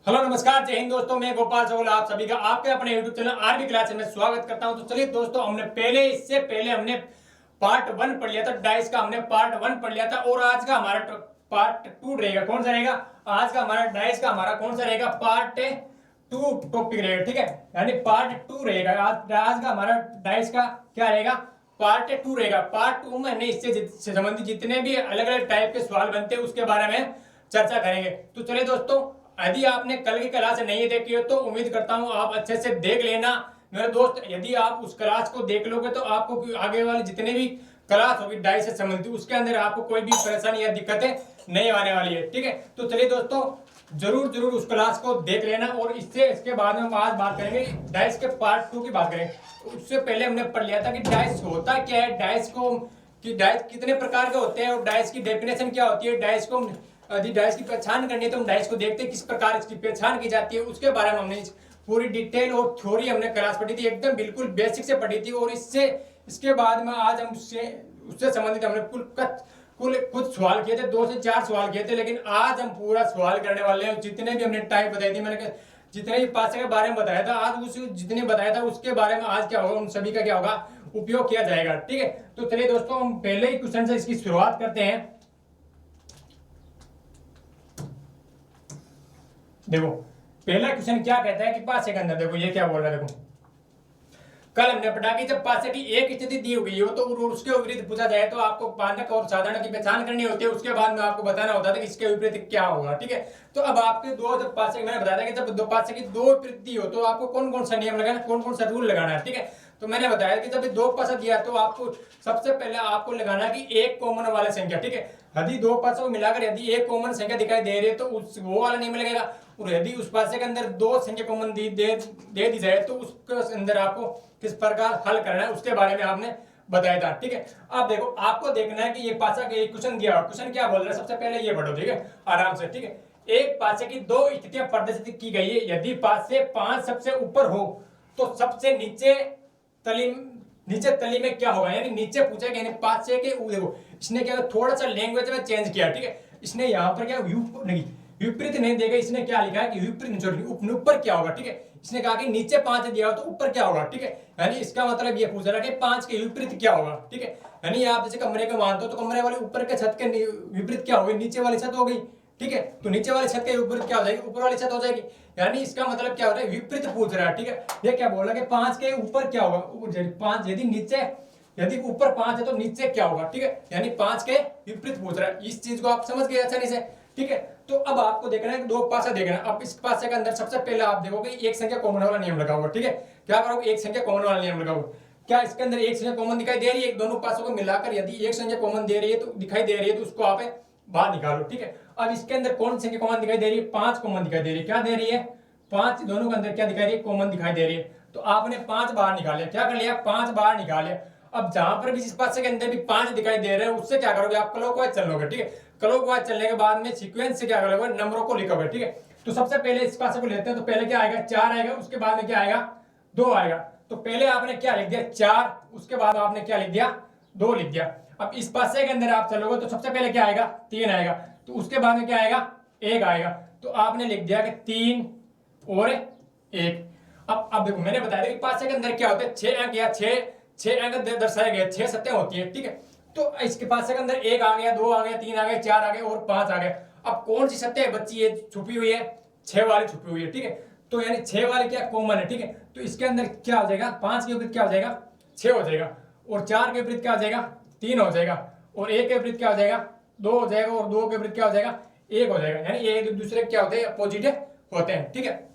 Hello नमस्कार जय हिंद दोस्तों, मैं गोपाल चौगला आप सभी का आपके अपने YouTube चैनल आरबी क्लास में स्वागत करता हूं। तो चलिए दोस्तों, इससे पहले हमने पार्ट 1 पढ़ लिया था, डाइस का हमने पार्ट 1 पढ़ लिया था और आज का हमारा पार्ट 2 रहेगा। कौन सा रहेगा? आज का हमारा डाइस का हमारा कौन सा रहेगा? पार्ट 2 टॉपिक रहेगा, ठीक है, यानी पार्ट 2 रहेगा। आज का हमारा डाइस का क्या रहेगा? पार्ट 2 रहेगा। पार्ट 2 में हमने इससे संबंधित जितने भी अलग अलग टाइप के सवाल बनते हैं उसके बारे में चर्चा करेंगे। तो चलिए दोस्तों, यदि आपने कल की क्लास नहीं देखी हो तो उम्मीद करता हूं आप अच्छे से देख लेना मेरे दोस्त। यदि आप उस क्लास को देख लोगे तो आपको आगे वाले जितने भी क्लास होगी डाइस से संबंधित उसके अंदर आपको कोई भी परेशानी या दिक्कतें नहीं आने वाली है, ठीक है। तो चलिए दोस्तों, जरूर उस क्लास को देख लेना और इसके बाद में हम आज बात करेंगे डाइस के पार्ट 2 की बात करेंगे। उससे पहले हमने पढ़ लिया था कि डाइस होता क्या है, डाइस कितने प्रकार के होते हैं और डाइस की डेफिनेशन क्या होती है। यदि डाइस की पहचान करनी है तो हम डाइस को देखते हैं किस प्रकार इसकी पहचान की जाती है, उसके बारे में हमने पूरी डिटेल और थ्योरी हमने क्लास पढ़ी थी, एकदम बिल्कुल बेसिक से पढ़ी थी। और इसके बाद में आज हम उससे संबंधित हमने कुल कुछ सवाल किए थे, 2 से 4 सवाल किए थे, लेकिन आज हम पूरा सवाल करने वाले हैं। जितने भी हमने टाइप बताई थी, मैंने जितने भी पासे के बारे में बताया था, आज जितने बताया था उसके बारे में आज क्या होगा, उन सभी का क्या होगा, उपयोग किया जाएगा, ठीक है। तो चलिए दोस्तों, हम पहले ही क्वेश्चन से इसकी शुरुआत करते हैं। देखो पहला क्वेश्चन क्या कहता है कि पासे के अंदर, देखो ये क्या बोल रहा है। देखो कल हमने पढ़ा कि जब पासे की एक स्थिति दी हुई हो तो उसके विपरीत पूछा जाए तो आपको मानक और साधारण की पहचान करनी होती है, उसके बाद में आपको बताना होता था कि इसके विपरीत क्या होगा, ठीक है। तो अब आपके जब पासे मैंने बताया था कि जब दो पासे की दो विपरीत दी हो तो आपको कौन कौन सा नियम लगाना, कौन कौन सा रूल लगाना है, ठीक है। तो मैंने बताया कि जब दो पासा दिया तो आपको सबसे पहले आपको लगाना कि एक कॉमन वाला संख्या, ठीक है। यदि दो पासों को मिलाकर यदि एक कॉमन संख्या दिखाई दे रही है तो वो वाला नियम लगेगा। और यदि उस पासे के अंदर दो संख्या कॉमन दे दी जाए तो उसके अंदर आपको किस प्रकार हल करना है उसके बारे में आपने बताया था, ठीक है। अब देखो आपको देखना है कि ये पासा के क्वेश्चन दिया, क्वेश्चन क्या बोल रहा है, सबसे पहले ये पढ़ो, ठीक है, आराम से, ठीक है। एक पासे की दो स्थितियां प्रदर्शित की गई है। यदि पासे 5 सबसे ऊपर हो तो सबसे नीचे तली में क्या होगा, यानी नीचे पूछा गया, यानी पासे के देखो इसने क्या थोड़ा सा लैंग्वेज में चेंज किया, ठीक है। इसने यहाँ पर क्या विपरीत नहीं देगा, इसने क्या लिखा है कि विपरीत ऊपर क्या होगा, ठीक है। इसने कहा कि नीचे 5 दिया हो तो ऊपर क्या होगा, ठीक है। यानी इसका मतलब ये पूछ रहा है कि 5 के विपरीत क्या होगा, ठीक है। यानी आप जैसे कमरे को मानते हो तो कमरे वाले ऊपर के छत के विपरीत क्या होगी, नीचे वाली छत हो गई, ठीक है। तो नीचे वाली छत के विपरीत क्या हो जाएगी, ऊपर वाली छत हो जाएगी। यानी इसका मतलब क्या हो रहा है, विपरीत पूछ रहा है, ठीक है। ये क्या बोल रहा है कि 5 के ऊपर क्या होगा, 5 यदि ऊपर 5 है तो नीचे क्या होगा, ठीक है। यानी 5 के विपरीत पूछ रहा है। इस चीज को आप समझ गए आसानी से, ठीक है। तो अब आपको देखना है कि दो पासा देखना है। अब इस पासे के अंदर सबसे पहले आप देखोगे एक संख्या कॉमन वाला नियम लगा हुआ, ठीक है। क्या करोगे, एक संख्या कॉमन वाला नियम लगा हुआ। क्या इसके अंदर एक संख्या कॉमन दिखाई दे रही है, दोनों पासों को मिलाकर यदि एक संख्या कॉमन दे रही है तो दिखाई दे रही है तो उसको आप बाहर निकालो, ठीक है। अब इसके अंदर कौन संख्या कॉमन दिखाई दे रही है, 5 कॉमन दिखाई दे रही है। क्या दे रही है, 5, दोनों के अंदर क्या दिखाई रही है, कॉमन दिखाई दे रही है। तो आपने 5 बाहर निकाले, क्या कर लिया, 5 बाहर निकाले। अब जहां पर भी जिस पासे के अंदर भी 5 दिखाई दे रहे हैं उससे क्या करोगे, आप क्लॉकवाइज चलोगे, ठीक है। क्लॉकवाइज चलने के बाद में सीक्वेंस से क्या करोगे, नंबरों को लिखोगे, ठीक है। तो सबसे पहले इस पासे को लेते हैं तो पहले क्या आएगा, 4 आएगा, उसके बाद में क्या आएगा, 2 आएगा। तो पहले आपने क्या लिख दिया, 4, उसके बाद आपने क्या लिख दिया, 2 लिख दिया। अब इस पासे के अंदर आप चलोगे तो सबसे पहले क्या आएगा, 3 आएगा, तो उसके बाद में क्या आएगा, 1 आएगा। तो आपने लिख दिया कि 3 और 1। अब देखो मैंने बताया था कि पासे के अंदर क्या होता है, 6 अंक या 6 अंक दर्शाए गए, 6 सत्तें होती है, ठीक है। तो इसके पासे के अंदर 1 आ गया, 2 आ गया, 3 आ गया, 4 आ गया और 5 आ गया। अब कौन सी सत्य बच्ची है, छुपी हुई है, 6 वाली छुपी हुई है, ठीक है। तो यानी 6 वाली क्या कॉमन है, ठीक है। तो इसके अंदर क्या हो जाएगा, 5 के विपरीत क्या हो जाएगा, 6 हो जाएगा। और 4 के विपरीत क्या हो जाएगा, 3 हो जाएगा। और 1 के विपरीत क्या हो जाएगा, 2 हो जाएगा। और 2 के विपरीत क्या हो जाएगा, 1 हो जाएगा। यानी एक दूसरे क्या होते हैं, अपोजिट होते हैं, ठीक है।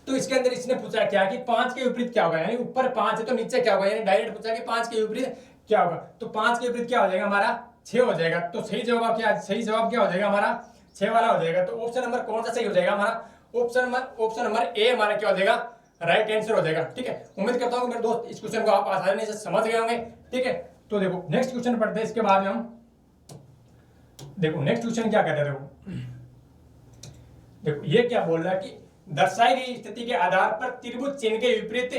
तो इसके अंदर इसने पूछा क्या कि 5 के विपरीत क्या होगा, यानी ऊपर 5 है तो नीचे क्या होगा, यानी डायरेक्ट पूछा कि 5 के विपरीत क्या होगा। तो 5 के विपरीत क्या हो जाएगा, हमारा 6 हो जाएगा। तो सही जवाब क्या हो जाएगा, हमारा 6 वाला हो जाएगा। तो ऑप्शन नंबर कौन सा सही हो जाएगा, हमारा ऑप्शन नंबर ए हमारा क्या हो जाएगा, राइट आंसर हो जाएगा, ठीक है। उम्मीद करता हूँ मेरे दोस्त इस क्वेश्चन को आप आसानी से समझ गए होंगे, ठीक है। तो देखो नेक्स्ट क्वेश्चन पढ़ते हैं, इसके बाद में हम देखो नेक्स्ट क्वेश्चन क्या कहता है। देखो ये क्या बोल रहा है कि दर्शाई गई स्थिति के आधार पर त्रिभुज चिन्ह के विपरीत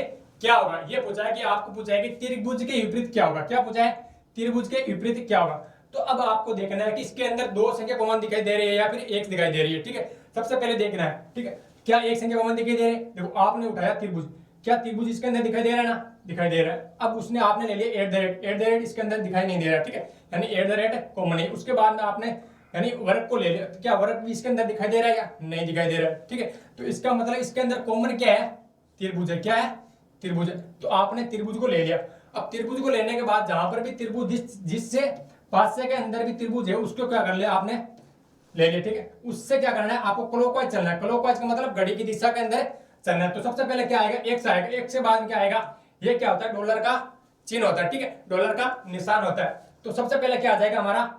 क्या होगा। ये पूछा है कि आपको पूछा है कि त्रिभुज के विपरीत क्या होगा, क्या पूछा है, त्रिभुज के विपरीत क्या होगा। तो अब आपको देखना है कि इसके अंदर 2 संख्या कॉमन दिखाई दे रही है या फिर 1 दिखाई दे रही है, ठीक है। सबसे पहले देखना है, ठीक है। क्या एक संख्या कॉमन दिखाई दे रही है? देखो आपने उठाया त्रिभुज, क्या त्रिभुज इसके अंदर दिखाई दे रहा है ना? दिखाई दे रहा है। अब उसने आपने ले लिया एट द रेट इसके अंदर दिखाई नहीं दे रहा है, ठीक है, यानी एट द रेट कॉमन है। उसके बाद में आपने यानी वर्ग को ले लिया, तो क्या वर्ग भी इसके अंदर दिखाई दे रहा है? क्या नहीं दिखाई दे रहा है, ठीक है। तो इसका मतलब इसके अंदर कॉमन क्या है? त्रिभुज है। क्या है? त्रिभुज है। तो आपने त्रिभुज को ले लिया। अब त्रिभुज को लेने के बाद जहां पर भी त्रिभुज जिससे पासे के अंदर भी त्रिभुज है उसको क्या कर लिया आपने? ले लिया, ठीक है। उससे क्या करना है आपको? क्लॉकवाइज चलना है। क्लॉकवाइज का मतलब घड़ी की दिशा के अंदर चलना है। तो सबसे पहले क्या आएगा? एक्स आएगा। एक्स के बाद में क्या आएगा? ये क्या होता है? डॉलर का चिन्ह होता है, ठीक है, डॉलर का निशान होता है। तो सबसे पहले क्या आ जाएगा हमारा?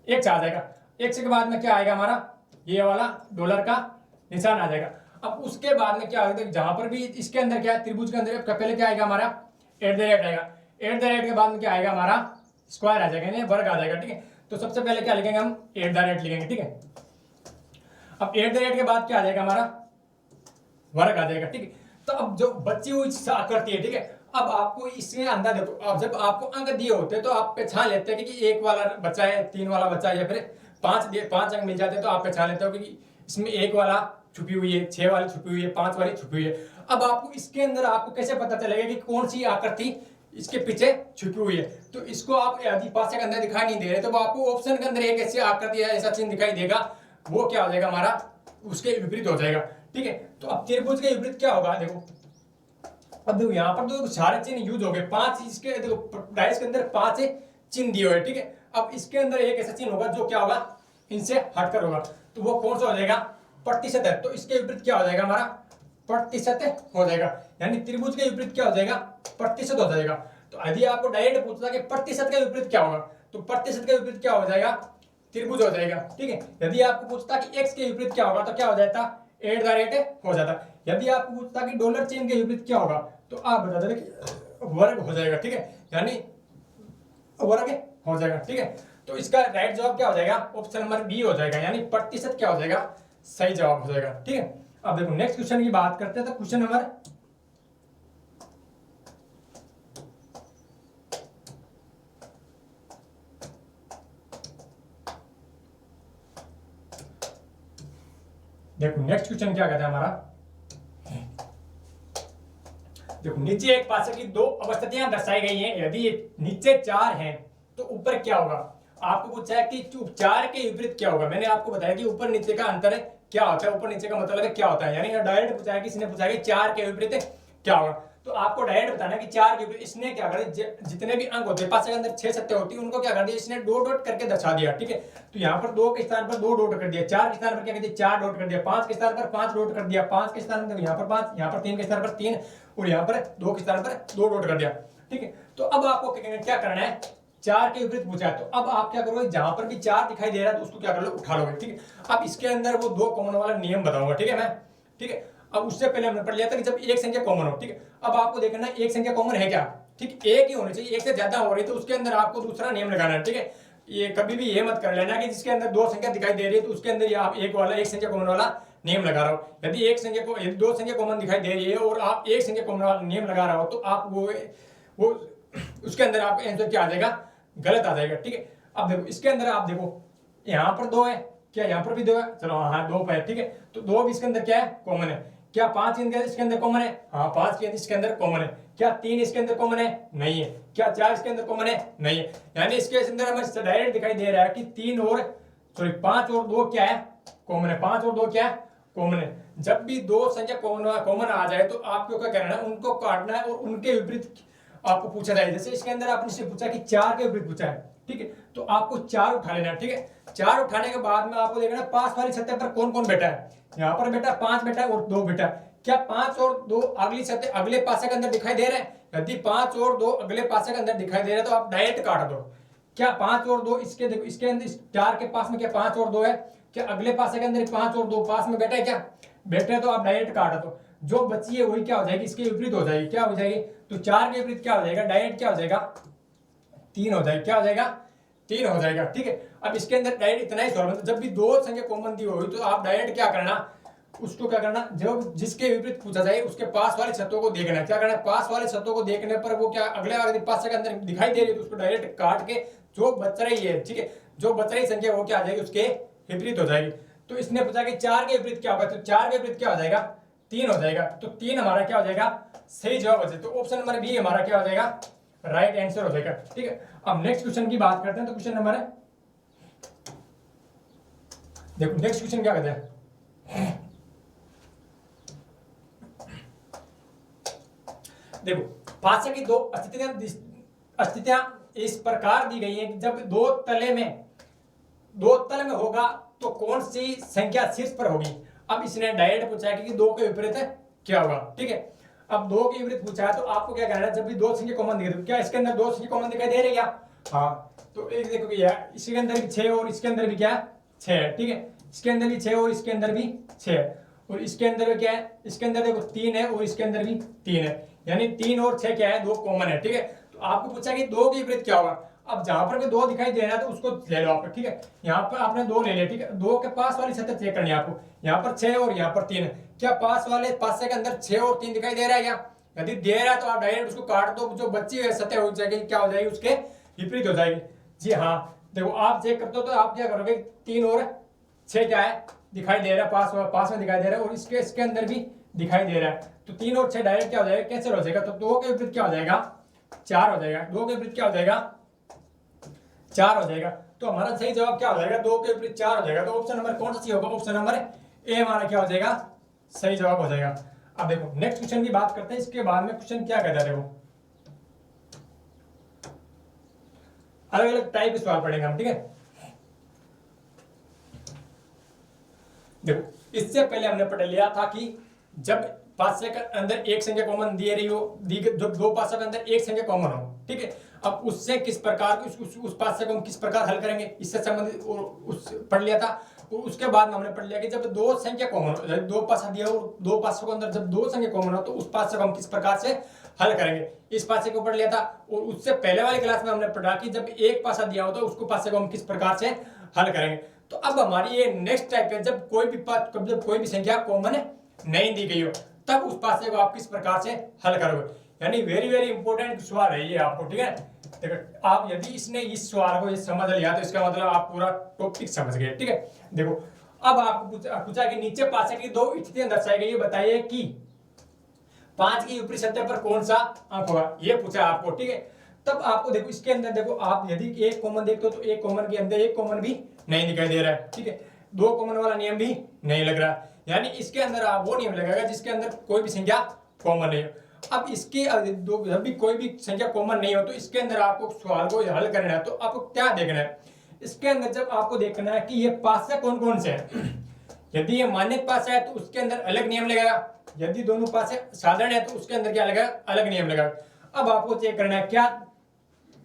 एक्स आ जाएगा। एक्स के बाद में क्या आएगा हमारा? ये वाला डॉलर का निशान आ जाएगा। अब उसके बाद में क्या होगा? जहां पर भी इसके अंदर क्या है? त्रिभुज के अंदर पहले क्या आएगा हमारा? एट द रेट आएगा। एट द रेट के बाद में क्या आएगा हमारा? स्क्वायर आ जाएगा, यानी वर्ग आ जाएगा, ठीक है। तो सबसे पहले क्या लिखेंगे हम? एट द रेट लिखेंगे, ठीक है। अब एट द रेट के बाद क्या आ जाएगा हमारा? वर्ग आ जाएगा, ठीक है। तो अब जो बची हुई आकृति है, ठीक है, अब आपको इसमें अंदर देखो, अब जब आपको अंक दिए होते हैं तो आप पहचान लेते हैं कि एक वाला बचा है, तीन वाला बचा है, या फिर पांच अंक मिल जाते हैं तो आप पहचान लेते हो कि इसमें एक वाला छुपी हुई है, 6 वाली छुपी हुई है, 5 वाली छुपी हुई है। अब आपको इसके अंदर आपको कैसे पता चलेगा कि कौन सी आकृति इसके पीछे छुपी हुई है? तो इसको आप यदि पासे के अंदर दिखाई नहीं दे रहे तो आपको ऑप्शन के अंदर एक ऐसी आकृति है, ऐसा चिन्ह दिखाई देगा, वो क्या हो जाएगा हमारा? उसके विपरीत हो जाएगा, ठीक है। तो अब त्रिभुज के विपरीत क्या होगा? देखो, अब देखो यहाँ पर तो सारे चिन्ह यूज हो गए, 5 इसके देखो डाइस के अंदर 5 चिन्ह दिए हुए, ठीक है। अब इसके अंदर एक ऐसा चिन्ह होगा जो क्या होगा? इनसे हटकर होगा। तो वो कौन सा हो जाएगा? प्रतिशत है। तो इसके विपरीत क्या हो जाएगा हमारा? प्रतिशत हो जाएगा, यानी त्रिभुज के विपरीत क्या हो जाएगा? प्रतिशत हो जाएगा। तो यदि आपको डायरेक्ट पूछता कि प्रतिशत के विपरीत क्या होगा, तो प्रतिशत के विपरीत क्या हो जाएगा? त्रिभुज हो जाएगा, ठीक है। यदि आपको पूछता कि एक्स के विपरीत क्या होगा, तो क्या हो जाता? एट द रेट हो जाता। यदि आपको पूछता कि डॉलर चिन्ह के विपरीत क्या होगा, तो आप बता देते कि वर्ग हो जाएगा, ठीक है, यानी वर्ग हो जाएगा, ठीक है। तो इसका राइट जवाब क्या हो जाएगा? ऑप्शन नंबर बी हो जाएगा, यानी प्रतिशत क्या हो जाएगा? सही जवाब हो जाएगा, ठीक है। अब देखो नेक्स्ट क्वेश्चन की बात करते हैं। तो क्वेश्चन नंबर देखो नेक्स्ट क्वेश्चन क्या कहता है हमारा? देखो नीचे एक पासे की दो अवस्थितियां दर्शाई गई हैं। यदि नीचे 4 हैं तो ऊपर क्या होगा? आपको पूछा है कि 4 के विपरीत क्या होगा। मैंने आपको बताया कि ऊपर नीचे का अंतर है क्या होता है, ऊपर नीचे का मतलब है क्या होता है, यानी डायरेक्ट पूछा है कि इसने पूछा है कि 4 के विपरीत क्या होगा। तो आपको डायरेक्ट बताना कि 4 के विपरीत इसने क्या कर दिया, जितने भी अंक होते हैं पासे के अंदर 6 सत्ते होती है, उनको क्या कर दिया इसने डॉट डॉट करके दर्शा दिया, ठीक है। तो यहाँ पर 2 के स्थान पर 2 डॉट कर दिया, 4 के स्थान पर क्या कर दिया 4 डॉट कर दिया, 5 के स्थान पर 5 डॉट कर दिया, 5 के स्थान पर यहाँ पर 5, यहाँ पर 3 के स्थान पर 3 और यहाँ पर 2 के स्थान पर 2 डॉट कर दिया, ठीक है। तो अब आपको क्या करना है? 4 के विपरीत पूछा है, तो अब आप क्या करोगे? जहां पर भी 4 दिखाई दे रहा है तो उसको क्या कर लो? उठा लोगे, ठीक है। अब इसके अंदर वो 2 कॉमन वाला नियम बताऊंगा, ठीक है मैं, ठीक है। अब उससे पहले हमने पढ़ लिया था कि जब एक संख्या कॉमन हो, ठीक है। अब आपको देखना एक संख्या कॉमन है क्या, ठीक, एक ही होनी चाहिए। एक से ज्यादा हो रही तो उसके अंदर आपको दूसरा नियम लगाना है, ठीक है। ये कभी भी ये मत कर लेना कि जिसके अंदर 2 संख्या दिखाई दे रही है तो उसके अंदर आप एक संख्या कॉमन वाला नियम लगा रहा हो। यदि यदि 2 संख्या कॉमन दिखाई दे रही है और आप एक संख्या कॉमन वाला नियम लगा रहा हो तो आप वो उसके अंदर आपका आंसर क्या आ जाएगा? गलत आ जाएगा, ठीक है। अब देखो इसके अंदर आप देखो यहाँ पर 2 है, क्या यहाँ पर भी 2 है? चलो हाँ 2 पे, ठीक है। तो 2 भी इसके अंदर क्या है? कॉमन है। क्या 5 इसके अंदर कॉमन है? हाँ 5 इसके अंदर कॉमन है। क्या 3 इसके अंदर कॉमन है? नहीं है। क्या 4 इसके अंदर कॉमन है? नहीं है। यानी इसके अंदर हमें डायरेक्ट दिखाई दे रहा है कि 5 और 2 क्या है? कॉमन है। 5 और 2 क्या है? कॉमन है। जब भी 2 संख्या कॉमन आ जाए तो आपको क्या करना है? उनको काटना है और उनके विपरीत आपको पूछा जाए। जैसे इसके अंदर आपने से पूछा कि 4 के विपरीत पूछा है, ठीक है, तो आपको 4 उठा लेना है, ठीक है। 4 उठाने के बाद में आपको देखना पास वाली सतह पर कौन कौन बैठा है। यहाँ पर बेटा 5 बैठा है और 2 बैठा है। क्या 5 और 2 अगली सतह अगले पासे के अंदर दिखाई दे रहे हैं? यदि 5 और 2 अगले पासे के अंदर दिखाई दे रहे हैं तो आप डायरेक्ट काट दो। क्या 5 और 2 इसके देखो इसके अंदर 4 के पास में क्या 5 और 2 है? क्या अगले पासे के अंदर 5 और 2 पास में बैठा है? क्या बैठे? तो आप डायरेक्ट काट दो। जो बची है वही क्या हो जाएगी? इसके विपरीत हो जाएगी। क्या हो जाएगी? तो 4 के विपरीत क्या हो जाएगा? डायरेक्ट क्या हो जाएगा? 3 हो जाएगा। क्या हो जाएगा? 3 हो जाएगा, ठीक है। अब इसके अंदर डायरेक्ट इतना ही सॉल्व, जब भी 2 संख्या कॉमन दी होगी तो आप डायरेक्ट क्या करना? उसको क्या करना? जो जिसके विपरीत पूछा जाए उसके पास वाले छतों को देखना है। क्या करना है? पास वाले छतों को देखने पर वो क्या अगले वाले पास के अंदर दिखाई दे रही है तो उसको डायरेक्ट काट के जो बच रही है, ठीक है, जो बच रही संख्या वो क्या आ जाएगी? उसके विपरीत हो जाएगी। तो इसने पूछा कि 4 के विपरीत क्या होगा, तो 4 के विपरीत क्या हो जाएगा, 3 हो जाएगा। तो 3 हमारा क्या हो जाएगा, सही जवाब हो जाएगा। तो ऑप्शन नंबर बी हमारा क्या हो जाएगा, राइट आंसर हो जाएगा। ठीक है, अब नेक्स्ट क्वेश्चन की बात करते हैं। तो क्वेश्चन नंबर है, देखो नेक्स्ट क्वेश्चन क्या कहते हैं, देखो पासे की दो स्थितियां इस प्रकार दी गई हैं कि जब दो तल में होगा तो कौन सी संख्या शीर्ष पर होगी। अब इसने डायरेक्ट पूछा है कि दो के विपरीत क्या होगा। ठीक है, अब दो के विपरीत पूछा है तो आपको क्या करना है, जब भी दो संख्या कॉमन दिखे तो क्या इसके अंदर दो संख्या कॉमन दिखाई दे रही है क्या, हाँ, तो एक देखो क्या इसके अंदर भी 6 और इसके अंदर भी क्या 6 है। ठीक है, इसके अंदर भी 6 और इसके अंदर भी 6 है, और इसके अंदर भी क्या है, इसके अंदर देखो 3 है और इसके अंदर भी 3 है, यानी 3 और 6 क्या है, दो कॉमन है। ठीक है, तो आपको पूछा कि दो के विपरीत क्या होगा। अब जहां पर भी दो दिखाई दे रहा है तो उसको ले लो आप। ठीक है, यहाँ पर आपने दो ले लिया। ठीक है, दो के पास वाली सतह चेक करनी है आपको, यहाँ पर 6 और यहाँ पर 3 है, क्या पास वाले पासे के अंदर 6 और 3 दिखाई दे रहा है क्या, यदि दे रहा है तो आप डायरेक्ट उसको काट दो, जो बची हुई सतह हो जाएगी क्या हो जाएगी, उसके विपरीत हो जाएगी। जी हाँ, देखो आप चेक करते हो तो आप क्या करोगे, 3 और 6 क्या है दिखाई दे रहा है, पास में दिखाई दे रहा है, और इसके अंदर भी दिखाई दे रहा है, तो 3 और 6 डायरेक्ट क्या हो जाएगा, कैंसिल हो जाएगा। तो 2 के विपरीत क्या हो जाएगा, 4 हो जाएगा। 2 के विपरीत क्या हो जाएगा, 4 हो जाएगा। तो हमारा सही जवाब क्या हो जाएगा, 2 के विपरीत 4 हो जाएगा। तो ऑप्शन नंबर कौन सा सही होगा, ऑप्शन नंबर ए हमारा क्या हो जाएगा, सही जवाब हो जाएगा। अब देखो नेक्स्ट क्वेश्चन की बात करते हैं। इसके बाद में क्वेश्चन क्या कहता है, देखो अलग अलग टाइप के सवाल पढ़ेंगे हम। ठीक है, देखो इससे पहले हमने पढ़ लिया था कि जब पासे के अंदर एक संख्या कॉमन दे रही हो, जब दो पासों के अंदर एक संख्या कॉमन हो। ठीक है, अब उससे किस प्रकार उस पासे को हम किस प्रकार हल करेंगे, इससे संबंधित उस पढ़ लिया था। उसके बाद में हमने पढ़ लिया कि जब दो संख्या कॉमन हो, दो पासा दिया हो, दो पासों के अंदर जब दो संख्या कॉमन हो तो उस पासे को हम किस प्रकार से हल करेंगे, इस पासे को पढ़ लिया था। और उससे पहले वाली क्लास में हमने पढ़ा कि जब एक पासा दिया हो तो उसको पासे को हम किस प्रकार से हल करेंगे। तो अब हमारी ये नेक्स्ट टाइप है, जब कोई भी संख्या कॉमन नहीं दी गई हो तब उस पासे को आप किस प्रकार से हल करोगे, यानी वेरी वेरी इंपॉर्टेंट सवाल है ये आपको। ठीक है, देखो आप यदि इसने इस सवाल को समझ लिया तो इसका मतलब आप पूरा टॉपिक समझ गए। ठीक है, देखो अब आपको पूछा कि नीचे पासे की दो स्थितियां दर्शाई गई है, बताइए कि 5 की ऊपरी सतह पर कौन सा अंक होगा, ये पूछा आपको। ठीक है, तब आपको देखो इसके अंदर देखो आप यदि एक कॉमन देखते हो तो एक कॉमन के अंदर एक कॉमन भी नहीं दिखाई दे रहा है। ठीक है, दो कॉमन वाला नियम भी नहीं लग रहा, यानी इसके अंदर आप वो नियम लगेगा जिसके अंदर कोई भी संख्या कॉमन नहीं हो। अब इसके जब भी कोई भी संख्या कॉमन नहीं हो तो इसके अंदर आपको सवाल को हल करना है, तो आपको क्या देखना है, इसके अंदर जब आपको देखना है कि ये पासे कौन कौन से हैं। यदि ये मान्य पासा है तो उसके अंदर अलग नियम लगेगा, यदि दोनों पासे साधारण है तो उसके अंदर क्या लगेगा, अलग नियम लगेगा। अब आपको चेक करना है क्या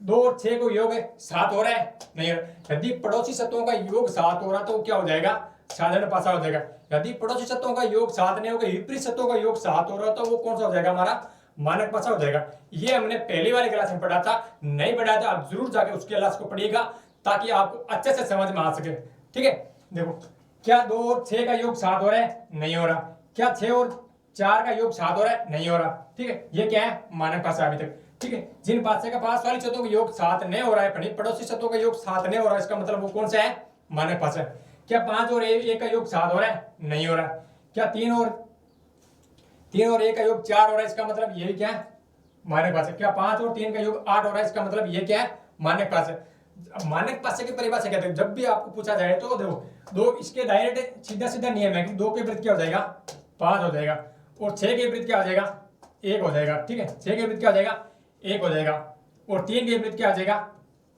2 और 6 को योग 7 हो रहा है, नहीं हो रहा। यदि पड़ोसी सतहों का योग 7 हो रहा तो क्या हो जाएगा, साधारण पासा हो जाएगा। यदि पड़ोसी सतहों का योग 7 नहीं होगा, विपरीत सतहों का योग 7 हो रहा तो वो कौन सा हो जाएगा, हमारा मानक पासा हो जाएगा। ये हमने पहली वाली क्लास में पढ़ा था, नहीं पढ़ा था आप जरूर जाके उसके क्लास को पढ़िएगा ताकि आपको अच्छे से समझ में आ सके। ठीक है, देखो क्या 2 और 6 का योग 7 हो रहा है, नहीं हो रहा। क्या 6 और 4 का योग 7 हो रहा है, नहीं हो रहा। ठीक है, ये क्या है, मानक पासा अभी तक। ठीक है, जिन पासे का पास वाली सतहों का योग 7 नहीं हो रहा है, पड़ोसी सतहों का योग 7 नहीं हो रहा है, इसका मतलब वो कौन सा है, मानक पासा। क्या 5 और 1 का योग 7 हो रहा है, नहीं हो रहा। क्या 3 और 1 का योग 4 हो रहा है, इसका मतलब ये क्या है, मानक पासा। क्या 5 और 3 का योग 8 हो रहा है, इसका मतलब ये क्या है, मानक पासा। मानक पासे की परिभाषा कहते हैं, जब भी आपको पूछा जाए तो देखो दो इसके डायरेक्ट सीधा सीधा नियम है कि 2 के विपरीत क्या हो जाएगा, 5 हो जाएगा, और 6 के विपरीत क्या हो जाएगा, 1 हो जाएगा। ठीक है, 6 के विपरीत क्या हो जाएगा, 1 हो जाएगा, और 3 के विपरीत क्या हो जाएगा,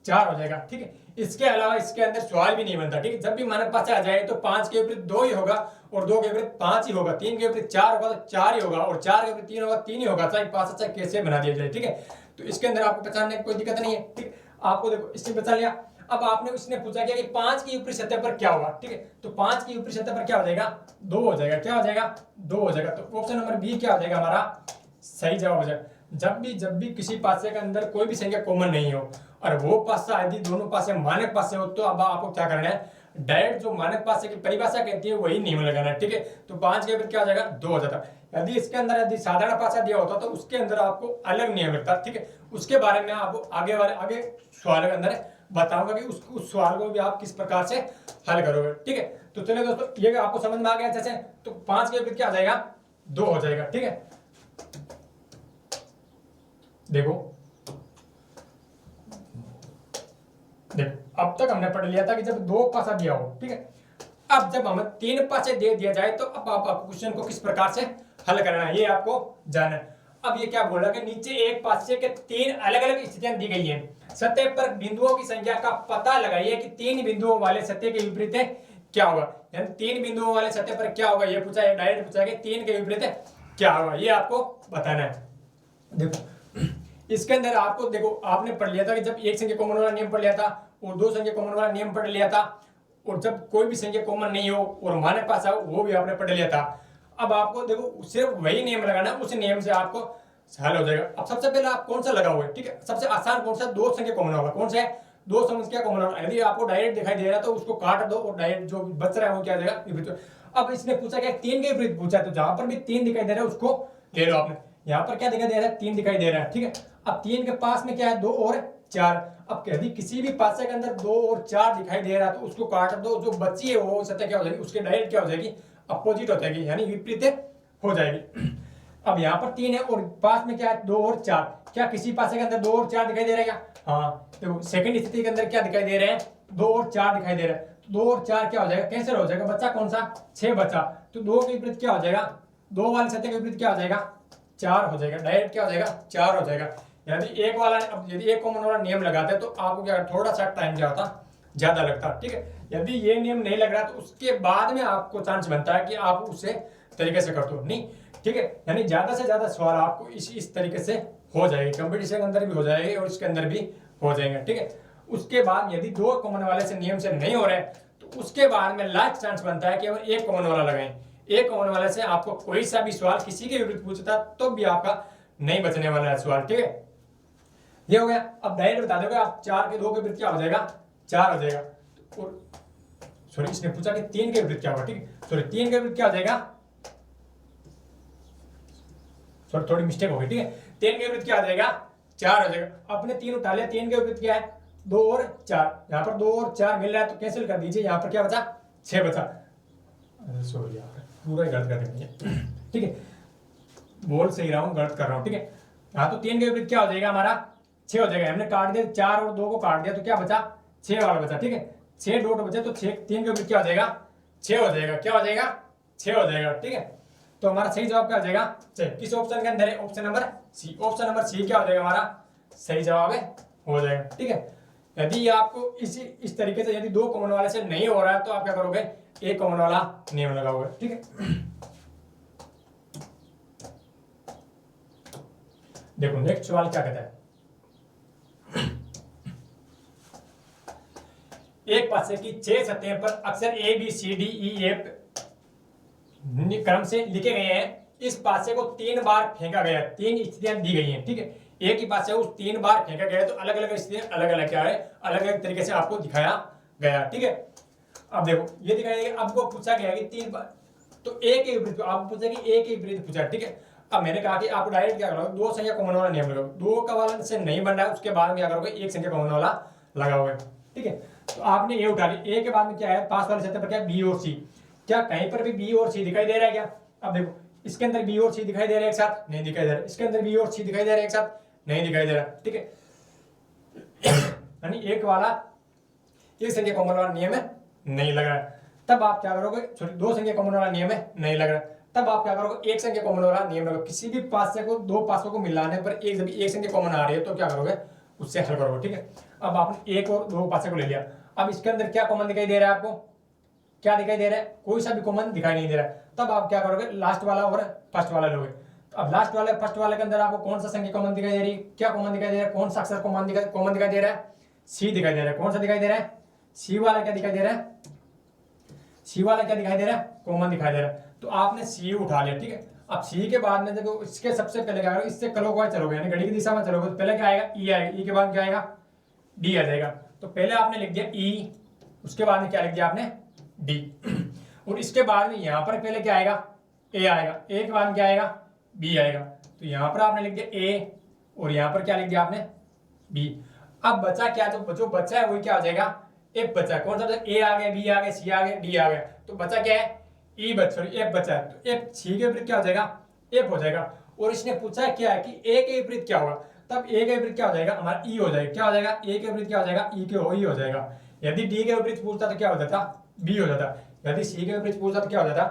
4 हो जाएगा। ठीक है, इसके अलावा इसके अंदर सवाल भी नहीं बनता। ठीक है, जब भी मानक पासा आ जाए तो 5 के विपरीत 2 ही होगा, और 2 के विपरीत 5 ही होगा, 3 के विपरीत 4 होगा तो 4 ही होगा, और 4 के विपरीत 3 होगा 3 ही होगा, चाहे पासा चाहे कैसे बना दिया जाए। ठीक है, तो इसके अंदर आपको पहचानने की कोई दिक्कत नहीं है। ठीक, आपको देखो इससे बचा लिया। अब आपने उसने पूछा कि 5 की ऊपरी सतह पर क्या होगा। ठीक है, तो 5 की ऊपरी सतह पर क्या हो जाएगा, 2 हो जाएगा। क्या हो जाएगा, 2 हो जाएगा। तो ऑप्शन नंबर बी क्या हो जाएगा, हमारा सही जवाब हो जाएगा। जब भी किसी पासे के अंदर कोई भी संख्या कॉमन नहीं हो और वो पासा यदि दोनों पासे मानक पासे हो तो अब आपको क्या करना है, डायरेक्ट जो मानक पासे की परिभाषा कहती है वही नियम लगाना है। ठीक है, तो 5 के विपरीत क्या हो जाएगा, 2 हो जाता। यदि इसके अंदर यदि साधारण पासा दिया होता तो उसके अंदर आपको अलग नियम लगता। ठीक है, उसके बारे में आपको आगे सवाल के अंदर बताऊंगा कि उस सवाल को भी आप किस प्रकार से हल करोगे। ठीक है, तो चलिए दोस्तों, ये आपको समझ में आ गया जैसे, तो 5 के विपरीत क्या आ जाएगा, 2 हो जाएगा। ठीक है, देखो अब तक हमने पढ़ लिया था कि जब 2 पासा दिया हो, ठीक है, अब जब हमें 3 पासे दे दिया जाए तो अब आप क्वेश्चन को किस प्रकार से हल करना है ये आपको जानना है। अब ये क्या बोल रहा है कि नीचे एक पासे के 3 अलग अलग स्थितियां दी गई हैं, सतह पर बिंदुओं की संख्या का पता लगाइए कि 3 बिंदुओं वाले सतह के विपरीत क्या होगा। यानी 3 बिंदुओं वाले सतह पर क्या होगा, ये पूछा है, डायरेक्ट पूछा है कि 3 के विपरीत क्या होगा, ये आपको बताना है। देखो इसके अंदर आपको, देखो आपने पढ़ लिया था कि जब एक संख्या कॉमन वाला नियम पढ़ लिया था और 2 संख्या कॉमन वाला नियम पढ़ लिया था, और जब कोई भी संख्या कॉमन नहीं हो और हमारे पास आओ, वो भी आपने पढ़ लिया था। अब आपको देखो सिर्फ वही नियम लगाना, उस नियम से आपको हल हो जाएगा। अब सबसे पहले आप कौन सा लगाओगे, ठीक है, सबसे आसान कौन सा, 2 संख्या कॉमन होगा, कौन सा है, 2 संख्या कॉमन होगा। यदि आपको डायरेक्ट दिखाई दे रहा है तो उसको काट दो और डायरेक्ट जो बच रहा है वो क्या जाएगा, विपरीत। अब इसने पूछा क्या 3 के विपरीत पूछा है, तो जहां पर भी 3 दिखाई दे रहा है उसको ले लो आपने। यहाँ पर क्या दिखाई दे रहा है, 3 दिखाई दे रहा है। ठीक है, अब 3 के पास में क्या है, 2 और 4। अब यदि किसी भी पासे के अंदर 2 और 4 दिखाई दे रहा है तो उसको काट दो, जो बची है वो सतह क्या हो जाएगी, उसके डायरेक्ट क्या हो जाएगी, अपोजिट हो जाएगी, यानी विपरीत हो जाएगी। अब यहाँ पर 3 है और पास में क्या है, 2 और 4। क्या किसी पासे के अंदर 2 और 4 दिखाई दे रहा है क्या, हाँ, देखो सेकंड स्थिति के अंदर क्या दिखाई दे रहे हैं, 2 और 4 दिखाई दे रहा है। 2 और 4 क्या हो जाएगा, कैंसिल हो जाएगा, बच्चा कौन सा, 6 बचा। तो 2 के विपरीत क्या हो जाएगा, 2 वाले सतह के विपरीत क्या हो जाएगा, 4 हो जाएगा, डायरेक्ट क्या हो जाएगा, 4 हो जाएगा। यदि एक वाला, अब यदि एक कॉमन वाला नियम लगाते तो आपको क्या थोड़ा सा टाइम क्या होता, ज्यादा लगता। ठीक है, यदि ये नियम नहीं लग रहा तो उसके बाद में आपको चांस बनता है कि आप उसे तरीके से कर दो, नहीं, ठीक है, यानी ज्यादा से ज्यादा सवाल आपको इस तरीके से हो जाएंगे, कंपटीशन के अंदर भी हो जाएंगे और इसके अंदर भी हो जाएंगे। ठीक है, उसके बाद यदि 2 कॉमन वाले से नियम से नहीं हो रहे तो उसके बाद में लास्ट चांस बनता है कि अब एक कॉमन वाला लगाएं। एक कॉमन वाले से आपको कोई सा भी सवाल किसी के विपरीत पूछता तो भी आपका नहीं बचने वाला है सवाल। ठीक है, ये हो गया। अब डायरेक्ट बता दोगे आप, 4 के 2 के विपरीत क्या हो जाएगा, 4 हो जाएगा। और सॉरी, इसने पूछा कि 3 के विपरीत क्या होगा, ठीक है, सॉरी 3 के विपरीत क्या हो जाएगा, सॉरी थोड़ी मिस्टेक हो गई। ठीक है, 3 के विपरीत क्या हो जाएगा, 4 हो जाएगा। आपने 3 उठा लिया, 3 के विपरीत क्या है, 2 और 4। यहाँ पर 2 और 4 मिल रहा है तो कैंसिल कर दीजिए, यहाँ पर क्या बचा, 6 बचा। सॉरी यार, पूरा ही गलत कर देंगे। ठीक है, बोल सही रहा हूँ, गलत कर रहा हूँ। ठीक है, हाँ, तो 3 के विपरीत क्या हो जाएगा हमारा, 6 हो जाएगा। हमने काट दिया 4 और 2 को काट दिया तो क्या बचा, 6 वाला बचा। ठीक है, 6 डॉट बचे तो 6, 3 के विपरीत क्या हो जाएगा, 6 हो जाएगा। क्या हो जाएगा, 6 हो जाएगा। ठीक है, तो हमारा सही जवाब क्या हो जाएगा, 6। किस ऑप्शन के अंदर है, option number C. Option number C क्या हो जाएगा हमारा सही जवाब है, हो जाएगा। ठीक है, यदि आपको इस तरीके से यदि 2 कॉमन वाले से नहीं हो रहा है तो आप क्या करोगे, एक कॉमन वाला नियम लगाओगे। ठीक है, देखो नेक्स्ट सवाल क्या कहता है, एक पासे की 6 सतह पर अक्षर A B C D E F क्रम से लिखे गए हैं। इस पासे को 3 बार फेंका गया, 3 स्थितियां दी गई हैं। ठीक है, एक ही पासे को 3 बार फेंका गया तो अलग अलग स्थितियां, अलग अलग क्या है, अलग अलग तरीके से आपको दिखाया गया। ठीक है, अब देखो ये दिखाया गया, आपको पूछा गया कि 3 बार, तो एक के विपरीत आपको पूछा कि एक के विपरीत पूछा। ठीक है, अब मैंने कहा कि आप डायरेक्ट क्या करोगे, 2 संख्या कॉमन वाला नियम लगाओगे। 2 का वाला से नहीं बन रहा है उसके बाद में क्या करोगे, एक संख्या कॉमन वाला लगाओगे। ठीक है, तो आपने ये उठा लिया, ए के बाद में क्या है, पास वाले सतह पर क्या बी और सी। क्या कहीं पर भी बी और सी दिखाई दे रहा है क्या, अब देखो इसके अंदर बी और सी दिखाई दे रहा है एक साथ, नहीं दिखाई दे रहा। इसके अंदर बी और सी दिखाई दे रहा है एक साथ, नहीं दिखाई दे रहा। ठीक है, यानी एक वाला एक संख्या कॉमन वाला नियम है, नहीं लग रहा है। तब आप क्या करोगे, सॉरी 2 संख्या कॉमन वाला नियम है, नहीं लग रहा है। तब आप क्या करोगे, एक संख्या कॉमन वाला नियम लगाओ। किसी भी पासे को 2 पासों को मिलाने पर जब एक संख्या कॉमन आ रही है तो क्या करोगे, उससे हल करोगे। ठीक है, अब आपने 1 और 2 पासे को ले लिया। अब इसके अंदर क्या कॉमन दिखाई दे रहा है, आपको क्या दिखाई दे रहा है, कोई सा भी कॉमन दिखाई नहीं दे रहा है। तब आप क्या करोगे, लास्ट वाला और फर्स्ट वाला लोगे। तो अब लास्ट वाले फर्स्ट वाले के अंदर आपको कौन सा संख्या कॉमन दिखाई दे रही है, क्या कॉमन दिखाई दे रहा है, कौन सा अक्षर कॉमन दिखाई दे रहा है, सी दिखाई दे रहा है। कौन सा दिखाई दे रहा है, सी वाला। क्या दिखाई दे रहा है, सी वाला क्या दिखाई दे रहा है, कॉमन दिखाई दे रहा है। तो आपने सी उठा लिया। ठीक है, अब सी के बाद में देखो इसके सबसे पहले क्या करोगे, इससे क्लॉकवाइज चलोगे, यानी घड़ी की दिशा में चलोगे तो पहले क्या आएगा, ई आएगा, ई के बाद क्या आएगा, डी आ जाएगा। तो पहले आपने लिख दिया ई, उसके बाद में क्या लिख दिया आपने, डी, और इसके बाद में यहाँ पर पहले क्या आएगा, ए आएगा, ए के बाद में क्या आएगा, बी आएगा। तो यहाँ पर आपने लिख दिया ए और यहाँ पर क्या लिख दिया आपने, बी। अब बचा क्या, जो बचा है वही क्या हो जाएगा, एफ बचा। कौन सा बचा, ए आ गया, बी आ गया, सी आ गया, डी आ गया, तो बचा क्या है, ई बचा, एफ बचा है। तो एफ सी के विपरीत क्या हो जाएगा, एफ हो जाएगा। और इसने पूछा क्या है कि ए के विपरीत क्या होगा, तब ए के विपरीत क्या हो जाएगा हमारा ई हो जाएगा। क्या हो जाएगा, ए के विपरीत क्या हो जाएगा, ई हो जाएगा। यदि डी के विपरीत पूछता तो क्या हो जाता, बी हो जाता। यदि सी के विपरीत पूछता तो क्या हो जाता,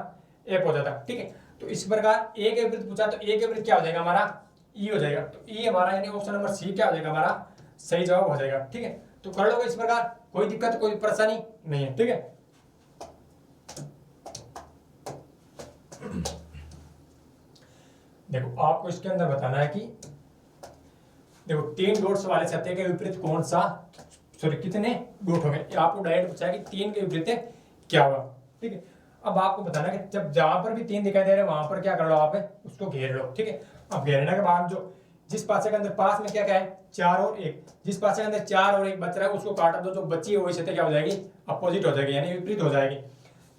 एफ हो जाता। ठीक है, तो इस प्रकार ए के विपरीत पूछा तो ए के विपरीत क्या हो जाएगा हमारा, ई हो जाएगा। तो ई हमारा यानी ऑप्शन नंबर सी क्या हो जाएगा हमारा सही जवाब हो जाएगा। ठीक है, तो कर लोगे इस प्रकार, कोई दिक्कत कोई परेशानी नहीं है। ठीक है, देखो आपको इसके अंदर बताना है कि देखो 3 डॉट्स वाले सतह के विपरीत कौन सा, सॉरी कितने डॉट होंगे, आपको डायरेक्ट पूछा है कि 3 के विपरीत क्या होगा। ठीक है, अब आपको बताना है कि जब जहां पर भी 3 दिखाई दे रहे हैं वहां पर क्या कर लो, आप उसको घेर लो। ठीक है, अब घेरने के बाद जो जिस पासे के अंदर पास में क्या क्या है 4 और 1, जिस पासे के अंदर 4 और 1 बच रहा है उसको काटा दो, जो बची है वही सतह क्या हो जाएगी, अपोजिट हो जाएगी यानी विपरीत हो जाएगी।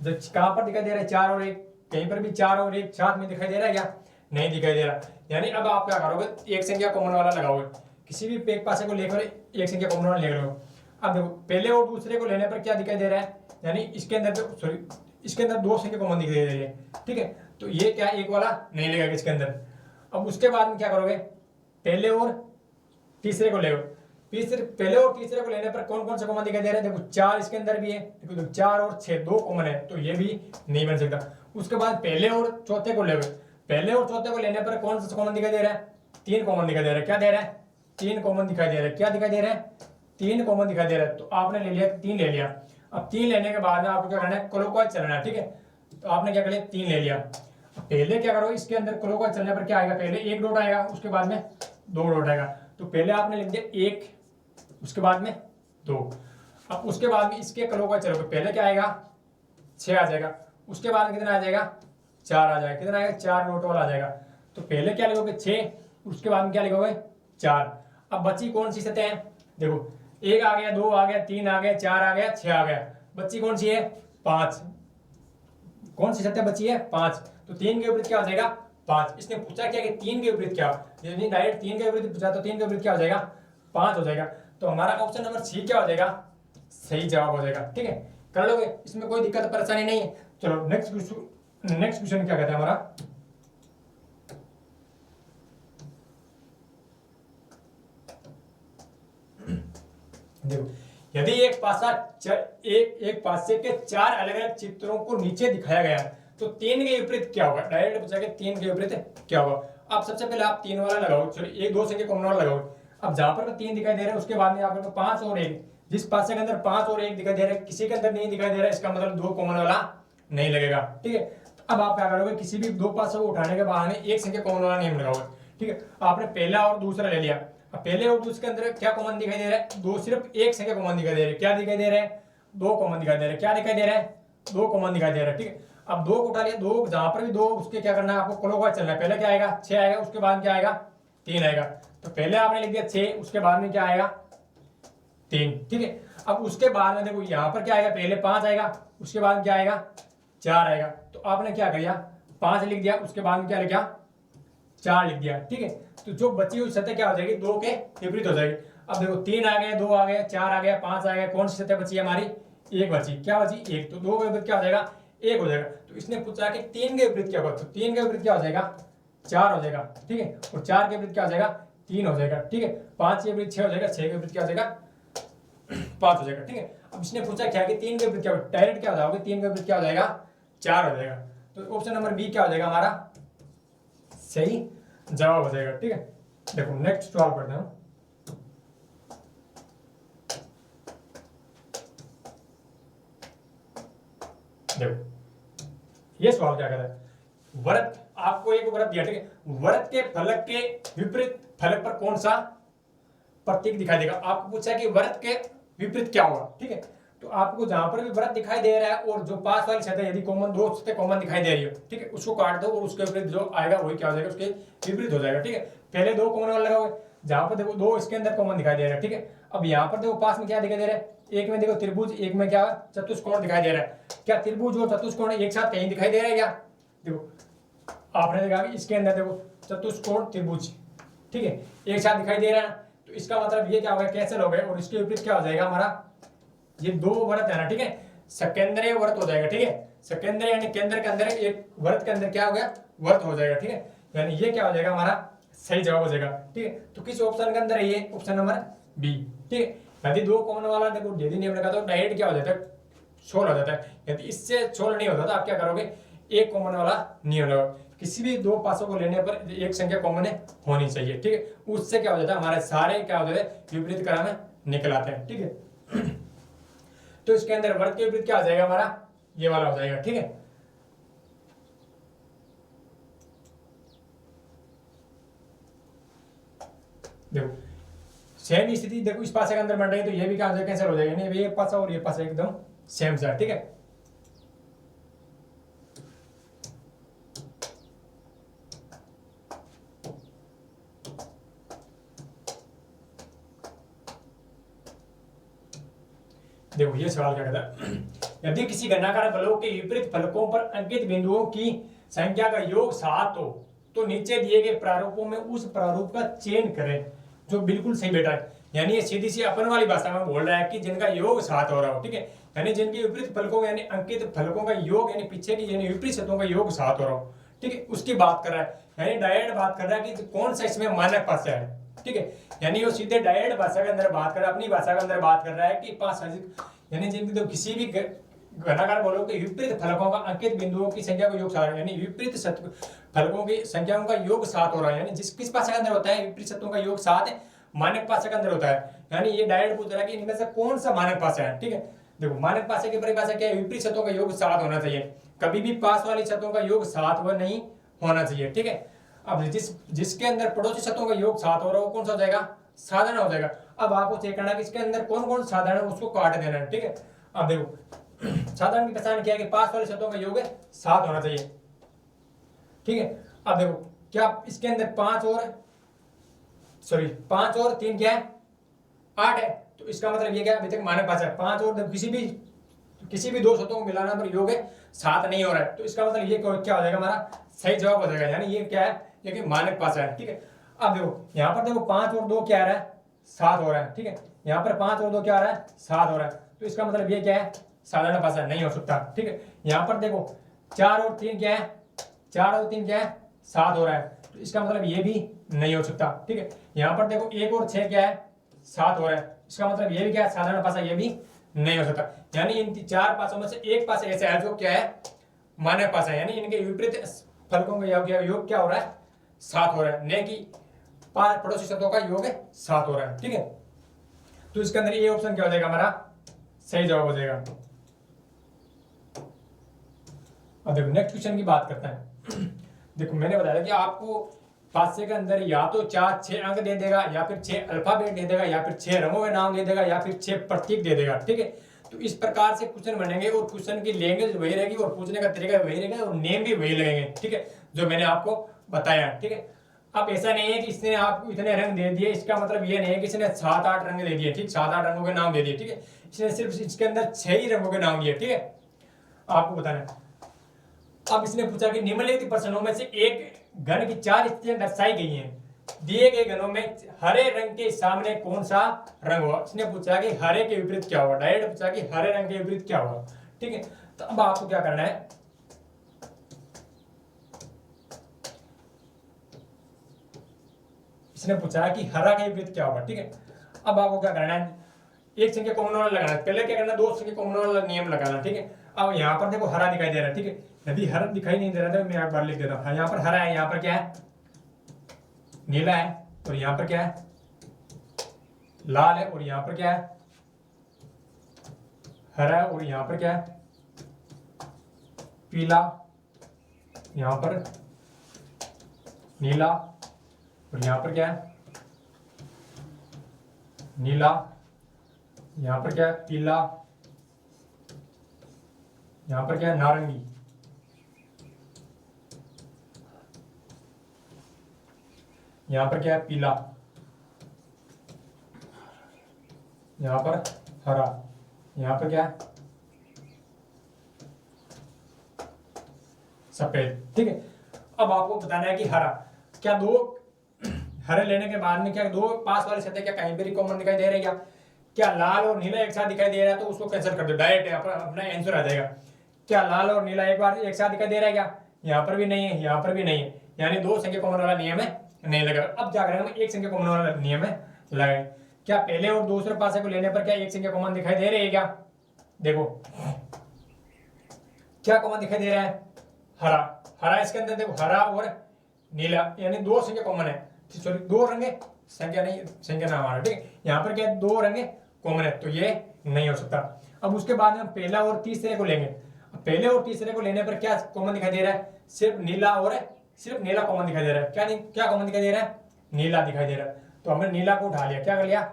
जब कहां पर दिखाई दे रहा है 4 और 1, कहीं पर भी 4 और 1 साथ में दिखाई दे रहा है क्या, नहीं दिखाई दे रहा। यानी अब आप क्या करोगे, एक संख्या कॉमन वाला लगाओगे, किसी भी एक पासे को लेकर एक संख्या कॉमन वाला ले लो। अब देखो पहले और दूसरे को लेने पर क्या दिखाई दे रहा है, यानी इसके अंदर सॉरी इसके अंदर 2 संख्या कॉमन दिखाई दे रही है। ठीक है, तो ये क्या एक वाला नहीं लगेगा इसके अंदर। अब उसके बाद में क्या करोगे, पहले और तीसरे को ले, पहले और तीसरे को लेने पर कौन कौन सा कॉमन दिखाई दे रहा है, देखो 4 इसके अंदर भी है, देखो 4 और 6 2 कॉमन है, तो ये भी नहीं बन सकता। उसके बाद पहले और चौथे को ले, पहले और चौथे को लेने पर कौन सा कॉमन दिखाई दे रहा है, 3 कॉमन दिखाई दे रहा है। क्या दे रहा है, 3 कॉमन दिखाई दे रहा है। क्या दिखाई दे रहा है, 3 कॉमन दिखाई दे रहा है। तो आपने ले लिया 3 ले लिया। अब 3 लेने के बाद में आपको क्या करना है, क्लॉकवाइज चलना है। ठीक है, तो आपने क्या कर लिया 3 ले लिया। पहले क्या करो, इसके अंदर क्लॉकवाइज चलने पर क्या आएगा, पहले 1 डॉट आएगा, उसके बाद में 2 डॉट आएगा। तो पहले आपने लिख दिया 1, उसके बाद में 2। अब उसके बाद में इसके क्लॉकवाइज चलोगे, पहले क्या आएगा 6 आ जाएगा, उसके बाद में कितना आ जाएगा 4 आ जाएगा। कितना आएगा 4 डॉट वाला आ जाएगा। तो पहले क्या लिखोगे 6, उसके बाद में क्या लिखोगे 4। अब बची कौन सी सतह है, देखो 1 आ गया, 2 आ गया, 3 आ गया, 4 आ गया, 6 आ गया, बची कौन सी है 5। कौन सी सतह बची है 5। तो 3 के विपरीत क्या हो जाएगा 5। इसने पूछा क्या कि 3 के विपरीत क्या, यदि डायरेक्ट 3 के विपरीत पूछा तो 3 के विपरीत क्या हो जाएगा 5 हो जाएगा। तो हमारा ऑप्शन नंबर सी क्या हो जाएगा, सही जवाब हो जाएगा। ठीक है, कर लोगे, इसमें कोई दिक्कत परेशानी नहीं है। चलो नेक्स्ट क्वेश्चन क्या कहता है हमारा, देखो यदि एक पासे के 4 अलग अलग चित्रों को नीचे दिखाया गया तो 3 के विपरीत क्या होगा, डायरेक्ट पूछा कि 3 के विपरीत क्या होगा। अब सबसे पहले आप 3 वाला लगाओ, चलो 1 2 संख्या कॉमन वाला लगाओ। अब जहां पर 3 दिखाई दे रहा है उसके बाद में आप 5 और 1, जिस पासे के अंदर 5 और 1 दिखाई दे रहा है किसी के अंदर नहीं दिखाई दे रहा है, इसका मतलब 2 कॉमन वाला नहीं लगेगा। ठीक है, अब आप क्या करोगे, किसी भी 2 पासे को उठाने के बाद में एक संख्या कॉमन वाला नहीं लगाओगे। ठीक है, आपने पहला और दूसरा ले लिया। अब पहले और दूसरे के अंदर क्या कॉमन दिखाई दे रहा है, 2, सिर्फ एक संख्या कॉमन दिखाई दे रही है। क्या दिखाई दे रहा है 2 कॉमन दिखाई दे रहा है। क्या दिखाई दे रहा है 2 कॉमन दिखाई दे रहा है। ठीक है, अब 2 को उठा लिया, 2 जहां पर भी 2 उसके क्या करना है आपको क्लॉकवाइज चलना है। पहले क्या आएगा 6 आएगा, उसके बाद क्या आएगा 3 आएगा। तो पहले आपने लिख दिया 6, उसके बाद में क्या आएगा 3। ठीक है, अब उसके बाद में देखो यहाँ पर क्या आएगा, पहले 5 आएगा, उसके बाद क्या आएगा 4 आएगा। तो आपने क्या किया 5 लिख दिया, उसके बाद में क्या लिखा 4 लिख दिया। ठीक है, तो जो बची हुई सतह क्या हो जाएगी 2 के विपरीत हो जाएगी। अब देखो 3 आ गया, 2 आ गया, 4 आ गया, 5 आ गया, कौन सी सतह बची हमारी 1 बची। क्या बची 1, तो 2 के विपरीत क्या हो जाएगा 1 हो जाएगा। तो इसने पूछा कि 3 के विपरीत क्या होगा, तो 3 के विपरीत क्या हो जाएगा 4 हो जाएगा। ठीक है, और 4 के विपरीत क्या हो जाएगा 3 हो जाएगा। ठीक है, 5 के विपरीत 6 हो जाएगा, 6 के विपरीत क्या हो जाएगा 5 हो जाएगा। ठीक है, अब इसने पूछा क्या कि 3 के विपरीत क्या, डायरेक्ट क्या हो जाओगे 3 के विपरीत क्या हो जाएगा 4 हो जाएगा। तो ऑप्शन नंबर बी क्या हो जाएगा हमारा सही जवाब हो जाएगा। ठीक है, देखो नेक्स्ट सवाल पढ़ते हैं। देखो ये सवाल क्या कहता है, वृत्त, आपको एक वृत्त दिया। ठीक है, वृत्त के फलक के विपरीत फलक पर कौन सा प्रतीक दिखाई देगा। आपको पूछा कि वृत्त के विपरीत क्या होगा। ठीक है, तो आपको जहां पर भी वृत्त दिखाई दे रहा है और जो पास वाली सतह यदि कॉमन 2 सतह कॉमन दिखाई दे रही है, ठीक है, उसको काट दो और उसके विपरीत जो आएगा वही क्या हो जाएगा उसके विपरीत हो जाएगा। ठीक है, पहले 2 कॉमन वाला लगाओगे, जहां पर देखो 2 इसके अंदर कॉमन दिखाई दे रहा है। ठीक है, अब यहाँ पर देखो पास में क्या दिखाई दे रहा है, एक में देखो त्रिभुज, एक में क्या चतुष्कोण दिखाई दे रहा है। क्या त्रिभुज और चतुष्कोण एक साथ कहीं दिखाई दे रहा है क्या, देखो आपने देखा कि इसके अंदर देखो चतुष्कोण त्रिभुज, ठीक है, एक साथ दिखाई दे रहा है। तो तो इसका मतलब ये क्या हो गया, कैंसिल हो गए, और इसके विपरीत क्या हो जाएगा हमारा, ये दो वृत्त है ना, ठीक है, सकेंद्रीय वृत्त हो जाएगा, ठीक है, सकेंद्र यानी केंद्र के अंदर एक वृत्त के अंदर क्या हो गया, वृत्त हो जाएगा, ठीक है, यानी ये क्या हो जाएगा हमारा सही जवाब हो जाएगा, ठीक है। तो किस ऑप्शन के अंदर है ये, ऑप्शन नंबर बी, ठीक है। यदि दो कॉमन वाला देखो यदि नियम लगा तो डायरेक्ट क्या हो जाता है, सोल्व हो जाता है। यदि इससे सोल्व नहीं होता तो आप क्या करोगे, एक कॉमन वाला नियम लगाओ, किसी भी दो पासों को लेने पर एक संख्या कॉमन होनी चाहिए, ठीक है, उससे क्या हो जाता है हमारे सारे क्या हो जाते हैं विपरीत क्रम में निकल आते हैं, ठीक है। तो इसके अंदर वर्ग के विपरीत क्या हो जाएगा हमारा, ये वाला हो जाएगा, ठीक है। देखो सेम स्थिति देखो इस पासे के अंदर बन रही है, तो ये भी क्या हो जाएगा, कैंसिल हो जाएगा, नहीं ये पासा और ये पासा एकदम सेम सा, ठीक है। देखो ये सवाल क्या कहता है, यदि किसी घनाकार बलों के विपरीत फलकों पर अंकित बिंदुओं की संख्या का योग 7 हो तो नीचे दिए गए प्रारूपों में उस प्रारूप का चयन करें जो बिल्कुल सही बैठा है। यानी ये सीधी सी अपन वाली भाषा में बोल रहा है कि जिनका योग 7 हो रहा हो, ठीक है, यानी जिनके विपरीत फलकों यानी अंकित फलकों का योग यानी पीछे की यानी विपरीत शब्दों का योग 7 हो रहा हो, ठीक है, उसकी बात कर रहा है, यानी डायरेक्ट बात कर रहा है कि कौन सा इसमें मानक भाषा है, ठीक है, यानी वो सीधे डायरेक्ट भाषा के अंदर बात कर रहा है, अपनी भाषा के अंदर बात कर रहा है कि 5 यानी जिनकी तो किसी भी घनाकार बलों के विपरीत फलकों का अंकित बिंदुओं की संख्या को योग 7 यानी विपरीत फलकों की संख्याओं का योग 7 हो रहा है, यानी जिस किस भाषा के अंदर होता है विपरीत शब्दों का योग 7 है, मानक भाषा के अंदर होता है, यानी ये डायरेक्ट पूछ रहा है कि इनमें से कौन सा मानक भाषा है, ठीक है। देखो मानक भाषा की परिभाषा क्या है, विपरीत शब्दों का योग 7 होना चाहिए, कभी भी पास वाली शब्दों का योग 7 व नहीं होना चाहिए, ठीक है। अब जिसके अंदर पड़ोसी शब्दों का योग 7 हो रहा है वो कौन सा हो जाएगा, साधारण हो जाएगा। अब आपको चेक करना है कि इसके अंदर कौन कौन साधारण है उसको काट देना है, ठीक है। अब देखो साधारण की पहचान क्या है कि पास वाले शब्दों का योग 7 होना चाहिए, ठीक है। अब देखो क्या इसके अंदर 5 और 3 क्या है, 8 है, तो इसका मतलब ये क्या अभी तक मानक भाषा है, 5 और किसी भी दो शब्दों को मिलाना पर योग 7 नहीं हो रहा है, तो इसका मतलब ये क्या हो जाएगा हमारा सही जवाब हो जाएगा, यानी ये क्या है, ये कि मानक भाषा है, ठीक है। अब देखो यहाँ पर देखो 5 और 2 क्या आ रहा है, 7 हो रहा है, ठीक है, यहाँ पर 5 और 2 क्या आ रहा है, 7 हो रहा है, तो इसका मतलब ये क्या है साधारण भाषा नहीं हो सकता, ठीक है। यहाँ पर देखो 4 और 3 क्या है, 4 और 3 क्या है, 7 हो रहा है, तो इसका मतलब ये भी नहीं हो सकता, ठीक है। यहाँ पर देखो 1 और 6 क्या है, 7 हो रहा है, इसका मतलब ये भी क्या है साधारण भाषा, ये भी नहीं हो सकता, यानी इन 4 पासों में से एक पास ऐसा है जो क्या है मानक भाषा, यानी इनके विपरीत फलकों का योग क्या हो रहा है 7 हो रहा है, न कि पड़ोसी शब्दों का योग 7 हो रहा है, ठीक है। तो इसके अंदर ये ऑप्शन क्या हो जाएगा हमारा सही जवाब हो जाएगा। अब देखो नेक्स्ट क्वेश्चन की बात करते हैं। देखो मैंने बताया कि आपको पाठ्य के अंदर या तो 4-6 अंक दे देगा, या फिर 6 अल्फाबेट दे देगा, या फिर 6 रंगों के नाम दे देगा, या फिर 6 प्रतीक दे देगा, ठीक है। तो इस प्रकार से क्वेश्चन बनेंगे और क्वेश्चन की लैंग्वेज वही रहेगी और पूछने का तरीका वही रहेगा और नेम भी वही लगेंगे, ठीक है, जो मैंने आपको बताया, ठीक है। अब ऐसा नहीं है कि इसने आपको इतने रंग दे दिए, इसका मतलब ये नहीं है कि इसने 7-8 रंग दे दिए, ठीक, 7-8 रंगों के नाम दे दिए, ठीक है, इसने सिर्फ इसके अंदर 6 ही रंगों के नाम दिए, ठीक है, आपको बताना है। अब इसने पूछा कि निम्नलिखित प्रश्नों में से एक घन की 4 स्थितियां दर्शाई गई हैं, दिए गए घनों में हरे रंग के सामने कौन सा रंग होगा। इसने पूछा कि हरे के विपरीत क्या होगा, डायरेक्ट पूछा कि हरे रंग के विपरीत क्या होगा, ठीक है। तो अब आपको क्या करना है, इसने पूछा कि हरा के विपरीत क्या होगा, ठीक है। अब आपको क्या करना है, एक संख्या कॉमन वाला लगाना है, पहले क्या करना है, दो संख्या कॉमन वाला नियम लगाना, ठीक है। अब यहाँ पर देखो हरा दिखाई दे रहा है, ठीक है, यदि हरा दिखाई नहीं दे रहा था मैं एक बार लिख देता हूँ, यहाँ पर हरा है, यहाँ पर क्या है नीला है, और यहाँ पर क्या है लाल है, और यहाँ पर क्या है हरा है, और यहाँ पर क्या है पीला, यहाँ पर नीला, और यहाँ पर क्या है नीला, यहाँ पर क्या है पीला, यहाँ पर क्या है नारंगी, यहाँ पर क्या है पीला, यहाँ पर हरा, यहाँ पर क्या है सफेद, ठीक है। अब आपको बताना है कि हरा हरे लेने के बाद में क्या दो पास वाली सतह क्या कहीं पर ही कॉमन दिखाई दे रही है क्या लाल और नीला एक साथ दिखाई दे रहा है तो उसको कैंसिल कर दो डायरेक्ट अपना आंसर आ जाएगा। क्या लाल और नीला एक बार एक साथ दिखाई दे रहा है क्या? यहाँ पर भी नहीं है, यहाँ पर भी नहीं है, यानी दो संख्या कॉमन वाला नियम है नहीं लगा। अब क्या करेंगे हम एक संख्या कॉमन वाला नियम है लगाए। क्या पहले और दूसरे पासे को लेने पर क्या एक संख्या कॉमन दिखाई दे रही है क्या? देखो क्या कॉमन दिखाई दे रहा है? हरा। हरा इसके अंदर देखो हरा और नीला यानी दो संख्या कॉमन है, सॉरी दो रंग संख्या नहीं संख्या ना हमारा, ठीक है। यहाँ पर क्या है दो रंग कॉमन है तो ये नहीं हो सकता। अब उसके बाद में पहला और तीसरे को लेंगे। पहले और तीसरे को लेने पर क्या कॉमन दिखाई दे रहा है? सिर्फ नीला कॉमन दिखाई दे रहा है। क्या कॉमन दिखाई दे रहा है? नीला दिखाई दे रहा है। तो हमने नीला को उठा लिया, क्या कर लिया?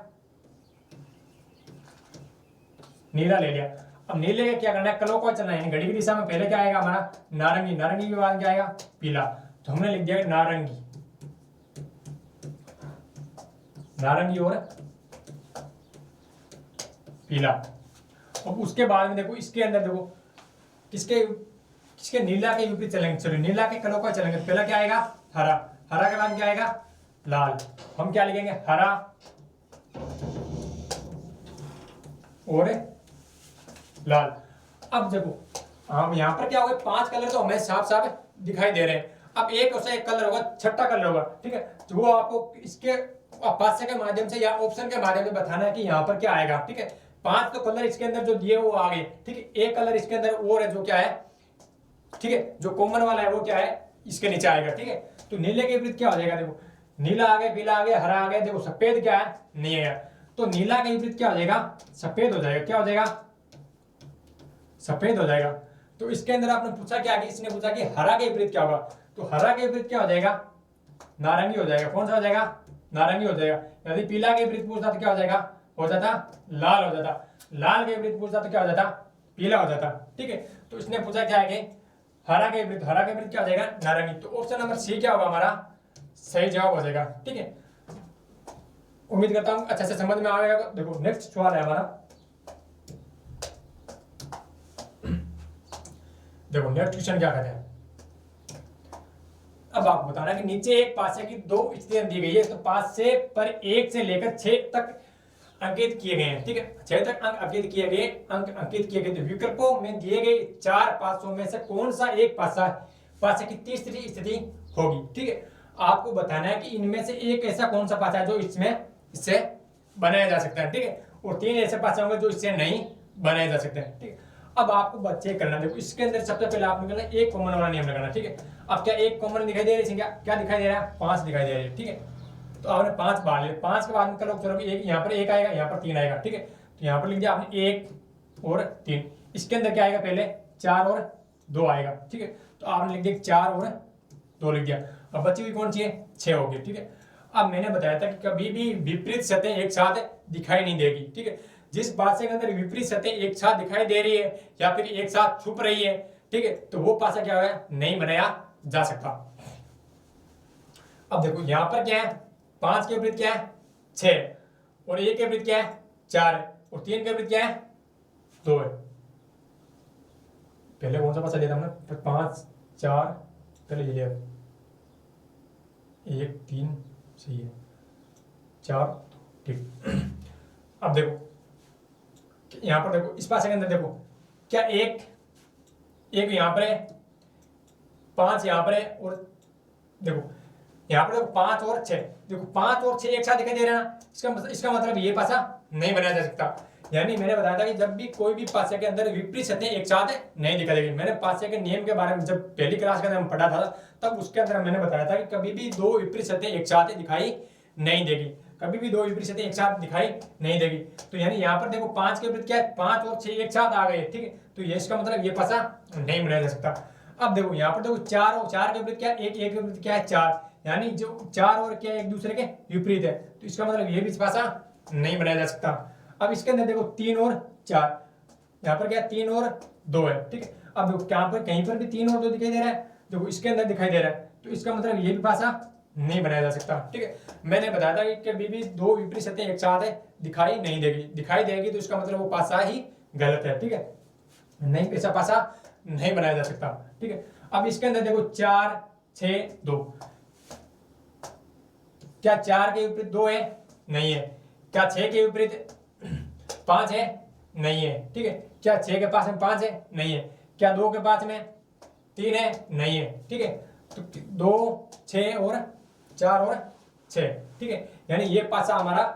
नीला ले लिया। अब नीले का क्या करना है? क्लॉकवाइज चलना है, घड़ी की दिशा में पहले क्या आएगा हमारा? नारंगी। नारंगी के बाद क्या आएगा? पीला। तो हमने लिख दिया नारंगी। नारंगी और पीला। अब उसके बाद में देखो इसके अंदर देखो किसके नीला के विपरीत चलेंगे, चलो नीला के क्लॉकवाइज चलेंगे। पहला क्या आएगा? हरा। हरा के बाद क्या आएगा? लाल। हम क्या लिखेंगे? हरा और लाल। अब देखो हम यहाँ पर क्या होगा? 5 कलर तो हमें साफ साफ दिखाई दे रहे हैं। अब एक और एक कलर होगा, छठा कलर होगा, ठीक है। तो वो आपको इसके पास्य के माध्यम से या ऑप्शन के माध्यम से बताना है कि यहाँ पर क्या आएगा, ठीक है। 5 तो कलर इसके अंदर जो दिए वो आ गए, ठीक है। एक कलर इसके अंदर और है जो क्या है, ठीक है, जो कॉमन वाला है वो क्या है? इसके नीचे आएगा, ठीक है। तो नीले के विपरीत क्या हो जाएगा? देखो नीला आ गया, पीला आ गया, हरा आ गया, देखो सफेद क्या है? नहीं है। तो नीला के विपरीत क्या हो जाएगा? सफेद हो जाएगा। क्या हो जाएगा? सफेद हो जाएगा। तो इसके अंदर आपने पूछा क्या कि इसने पूछा कि हरा के विपरीत क्या होगा? तो हरा के विपरीत क्या हो जाएगा? नारंगी हो जाएगा। कौन सा हो जाएगा? नारंगी हो जाएगा। यदि पीला के विपरीत पूछता तो क्या हो जाएगा? हो जाता लाल हो जाता। लाल के विपरीत पूछता तो क्या हो जाता? पीला हो जाता, ठीक है। तो इसने पूछा क्या है कि हरा के विपरीत क्या हो जाएगा? नारंगी। तो ऑप्शन नंबर सी क्या होगा हमारा? सही जवाब हो जाएगा, ठीक है। उम्मीद करता हूं अच्छे से समझ में आएगा। देखो नेक्स्ट सवाल है हमारा, देखो नेक्स्ट क्वेश्चन क्या कहते हैं। अब आपको बताना है कि नीचे एक पासे की दो स्थितियां दी गई है, तो पासे पर 1 से लेकर 6 तक अंकित किए गए हैं, ठीक है। 6 तक अंक अंकित किए गए तो विकल्पों में दिए गए 4 पासों में से कौन सा एक पासे की तीसरी स्थिति होगी, ठीक है। आपको बताना है कि इनमें से एक ऐसा कौन सा पासा है जो इससे बनाया जा सकता है, ठीक है। और 3 ऐसे पासे होंगे जो इससे नहीं बनाए जा सकते हैं, ठीक है। अब आपको बच्चे करना, देखो इसके अंदर सबसे पहले आपने करना एक कॉमन वाला नियम लगाना, ठीक है। अब क्या एक कॉमन दिखाई दे रही है? क्या दिखाई दे रहा है? 5 दिखाई दे रही है, ठीक है। तो आपने 5 बाहर ले, 5 के बाद में करो चलो एक यहाँ पर 1 आएगा, यहाँ पर 3 आएगा, ठीक है। तो यहाँ पर लिख दिया आपने 1 और 3। इसके अंदर क्या आएगा? पहले 4 और 2 आएगा, ठीक है। तो आपने लिख दिया 4 और 2 लिख दिया। अब बची हुई कौन सी है? 6 होगी, ठीक है। अब मैंने बताया था कि कभी भी विपरीत सतह एक साथ दिखाई नहीं देगी, ठीक है। जिस पासे के अंदर विपरीत सतह एक साथ दिखाई दे रही है या फिर एक साथ छुप रही है, ठीक है, तो वो पासा क्या है? नहीं बनाया जा सकता। अब देखो यहां पर क्या है? 5 के विपरीत क्या है? 6 और 1 के विपरीत क्या है? 4 है और 3 के विपरीत क्या है? 2 है। पहले कौन सा पासा लिया था हमने? 5 4 पहले ये लिया 1 3 सही है 4, ठीक। अब देखो यहां पर देखो इस पासे के अंदर देखो क्या एक यहां पर है, 5 यहां पर है और देखो यहां पर देखो 5 और 6, देखो 5 और 6 एक साथ दिखाई दे रहा है ना। इसका मतलब ये पासा नहीं बनाया जा सकता। यानी मैंने बताया था कि जब भी कोई भी पासे के अंदर विपरीत सतह एक साथ नहीं दिखाई देगी। मैंने पासे के नियम के बारे में जब पहली क्लास के अंदर पढ़ा था तब उसके अंदर मैंने बताया था कि कभी भी दो विपरीत सतह एक साथ दिखाई नहीं देगी, कभी भी दो विपरीत सतह एक साथ दिखाई नहीं देगी। तो यानी यहाँ पर देखो 5 के विपरीत क्या है? 5 और 6 एक साथ आ गए, ठीक है। तो ये इसका मतलब ये पासा नहीं बनाया जा सकता। अब देखो यहाँ पर देखो 4 और 4 के विपरीत क्या है? 1 के विपरीत क्या है? 4, यानी जो 4 और क्या एक दूसरे के विपरीत है, तो इसका मतलब ये भी पासा नहीं बनाया जा सकता। अब इसके अंदर देखो 3 और 4, यहाँ पर क्या 3 और 2 है, ठीक है। अब देखो यहाँ पर कहीं पर भी 3 और 2 दिखाई दे रहा है, देखो इसके अंदर दिखाई दे रहा है, तो इसका मतलब ये भी पासा नहीं बनाया जा सकता, ठीक है। मैंने बताया था कि कभी भी दो विपरीत सतह एक साथ दिखाई नहीं देगी, दिखाई देगी तो इसका मतलब वो पासा ही गलत है, ठीक है। नहीं, ऐसा पासा नहीं बनाया जा सकता, ठीक है। अब इसके अंदर देखो 4 6 2, क्या 4 के विपरीत 2 है? नहीं है। क्या 6 के विपरीत 5 है? नहीं है। ठीक है, क्या 6 के पास में 5 है? नहीं है। क्या 2 के पास में 3 है? नहीं है। ठीक है, तो 2, 6 और 4 और 6। ठीक है, यानी ये पासा हमारा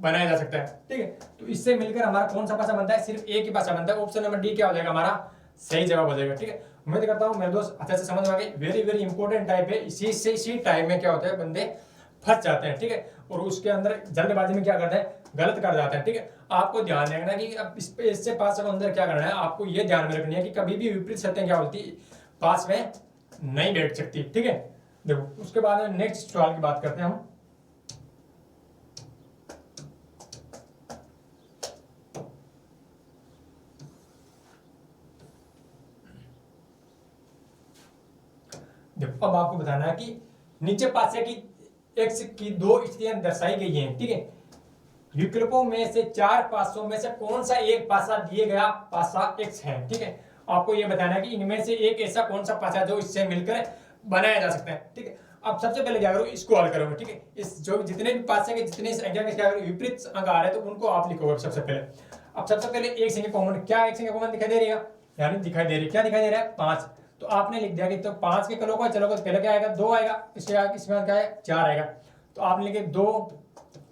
बनाया जा सकता है। ठीक है, तो इससे मिलकर हमारा कौन सा पासा बनता है? सिर्फ एक ही पासा बनता है। ऑप्शन नंबर डी क्या हो जाएगा? हमारा सही जवाब हो जाएगा। ठीक है, उम्मीद करता हूँ मेरे दोस्त अच्छे से समझ में आ गई। वेरी वेरी इंपॉर्टेंट टाइप है। इसी टाइप में क्या होता है, बंदे फंस जाते हैं। ठीक है, और उसके अंदर जल्दबाजी में क्या करते हैं, गलत कर जाते हैं। ठीक है, आपको ध्यान रखना कि अब इससे पास को अंदर क्या करना है, आपको ये ध्यान में रखनी है कि कभी भी विपरीत सत्य क्या होती है, पास में नहीं बैठ सकती। ठीक है, देखो उसके बाद नेक्स्ट सवाल की बात करते हैं हम। देखो अब आपको बताना है कि नीचे पासे की एक्स की 2 स्थितियां दर्शाई गई हैं। ठीक है, विकल्पों में से 4 पासों में से कौन सा एक पासा दिए गया पासा एक्स है। ठीक है, आपको यह बताना है कि इनमें से एक ऐसा कौन सा पासा जो इससे मिलकर बनाया जा सकता है। ठीक है, अब सबसे पहले क्या करो, इसको हल करोगे। ठीक है, इस जो जितने भी पासे के जितने संख्या के क्या विपरीत अंक आ रहे हैं तो उनको आप लिखोगे सबसे पहले। अब सबसे पहले एक संख्या कॉमन, क्या एक संख्या कॉमन दिखाई दे रही है? यानी दिखाई दे रही है, क्या दिखाई दे रहा है? 5। तो आपने लिख दिया कि तो 5 के कलो को चलोगे तो पहले क्या आएगा? 2 आएगा। इसमें क्या है? 4 आएगा। तो आप लिखे 2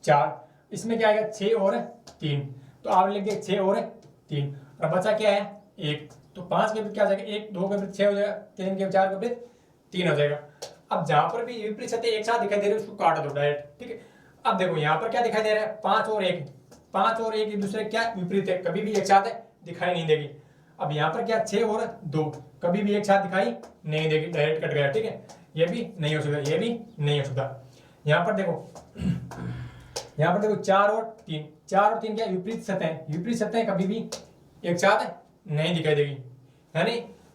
4, इसमें क्या आएगा? 6 और 3। तो आप लिख दिए 6 और 3, और बचा क्या है? 1। तो 5 के विपरीत क्या हो जाएगा? 1, 2 के विपरीत 6 हो जाएगा, 3 के 4 के विपरीत 3 हो जाएगा। अब जहां पर भी विपरीत सत्य एक साथ दिखाई दे रहे हैं उसको काट दो डायरेक्ट। ठीक है, अब देखो यहाँ पर क्या दिखाई दे रहा है? 5 और 1। 5 और 1 एक दूसरे क्या विपरीत है, कभी भी एक साथ दिखाई नहीं देगी। अब यहाँ पर क्या? 6 और 2 कभी भी एक साथ दिखाई नहीं देगी, डायरेक्ट कट गया। ठीक है, ये भी नहीं हो सकता, ये भी नहीं हो सकता। यहाँ पर देखो 4 और 3, 4 और 3 क्या विपरीत सतह? विपरीत सतह कभी भी एक साथ नहीं दिखाई देगी, यानी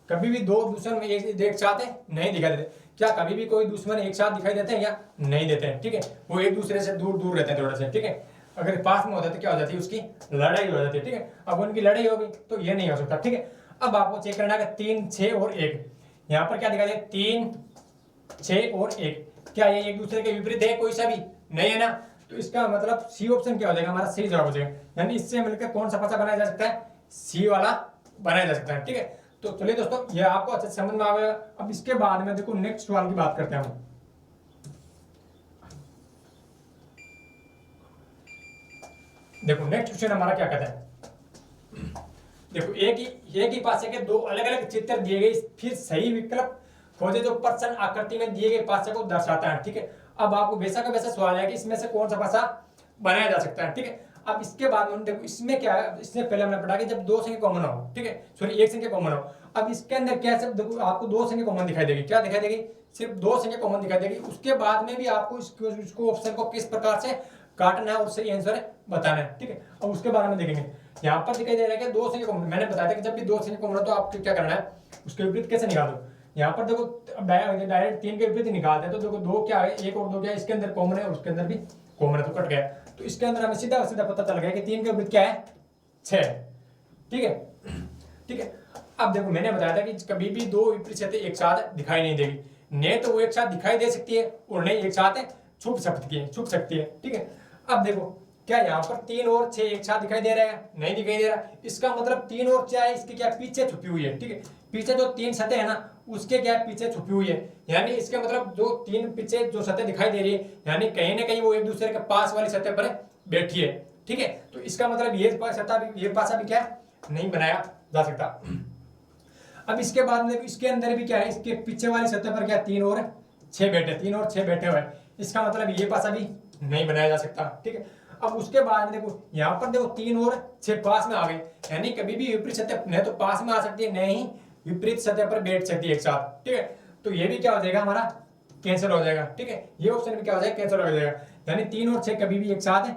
कभी भी दो दुश्मन एक साथ नहीं दिखाई देते। क्या कभी भी कोई दुश्मन एक साथ दिखाई देते हैं या नहीं देते हैं? ठीक है, वो एक दूसरे से दूर दूर रहते हैं थोड़ा सा। ठीक है, अगर पास में होता है तो क्या हो जाती है? उसकी लड़ाई हो जाती है। ठीक है, अब उनकी लड़ाई होगी तो ये नहीं हो सकता। ठीक है, अब आपको चेक करना है 3, 6 और 1। यहाँ पर क्या दिखाई दे? 3, 6 और 1, क्या ये एक दूसरे के विपरीत है? कोई सा भी नहीं है ना। तो इसका मतलब सी ऑप्शन क्या हो जाएगा? हमारा सही जवाब हो जाएगा। यानी इससे मिलकर कौन सा पासा बनाया जा सकता है? सी वाला बनाया जा सकता है। ठीक है, तो चलिए दोस्तों ये आपको अच्छे से समझ में आ गया। अब इसके बाद में देखो नेक्स्ट सवाल की बात करते हैं हम। देखो नेक्स्ट क्वेश्चन हमारा क्या कहता है? देखो एक ही पासे के दो अलग अलग चित्र दिए गए, फिर सही विकल्प खोजे जो प्रश्न आकृति में दिए गए पासे को दर्शाता है। ठीक है, अब आपको वैसा का वैसा सवाल है कि इसमें से कौन सा पासा बनाया जा सकता है। ठीक है, अब इसके बाद में देखो इसमें क्या है, इससे पहले हमने पढ़ा कि जब दो संख्या कॉमन हो, ठीक है सॉरी एक संख्या कॉमन हो। अब इसके अंदर क्या है, देखो आपको दो संख्या कॉमन दिखाई देगी। क्या दिखाई देगी? सिर्फ दो संख्या कॉमन दिखाई देगी। उसके बाद में भी आपको इसको ऑप्शन को किस प्रकार से काटना है और सही आंसर बताना है। ठीक है, अब उसके बारे में देखेंगे। यहाँ पर दिखाई दे रहा है कि दो संख्या कॉमन, मैंने बताया था कि जब भी दो संख्या कॉमन हो तो आपको क्या करना है, उसके विपरीत कैसे निकालो। यहाँ पर देखो डायरेक्ट 3 के विपरीत निकालते हैं तो देखो दो क्या है, एक और दो क्या है, इसके अंदर कॉमन है और उसके अंदर भी कॉमन है तो कट गया। तो इसके अंदर हमें सीधा सीधा पता चल गया कि 3 के विपरीत क्या है? 6। ठीक है, ठीक है। अब देखो मैंने बताया था कि कभी भी दो विपरीत सत्य एक साथ दिखाई नहीं देगी, नहीं तो वो एक साथ दिखाई दे सकती है और नहीं एक साथ छुप सकती है। ठीक है, अब देखो क्या यहाँ पर 3 और 6 एक साथ दिखाई दे रहा है? नहीं दिखाई दे रहा। इसका मतलब 3 और 6 है, इसके क्या पीछे छुपी हुई है। ठीक है, पीछे जो 3 सतह है ना उसके क्या पीछे छुपी हुई है, यानी इसका मतलब जो 3 पीछे जो सतह दिखाई दे रही है यानी कहीं ना कहीं वो एक दूसरे के पास वाली सतह पर बैठी है। ठीक है, तो इसका मतलब ये पासा भी क्या नहीं बनाया जा सकता। अब इसके बाद में देखो इसके अंदर भी क्या है, इसके पीछे वाली सतह पर क्या 3 और 6 बैठे हुए हैं। इसका मतलब ये पासा भी नहीं बनाया जा सकता। ठीक है, अब उसके बाद में देखो यहाँ पर देखो 3 और 6 पास में आ गए, यानी कभी भी विपरीत सतह नहीं तो पास में आ सकती है, नहीं विपरीत सतह पर बैठ सकती है एक साथ। ठीक है, तो ये भी क्या हो जाएगा हमारा कैंसिल हो जाएगा। ठीक है, ये ऑप्शन भी क्या हो जाएगा कैंसिल हो जाएगा, यानी 3 और 6 कभी भी एक साथ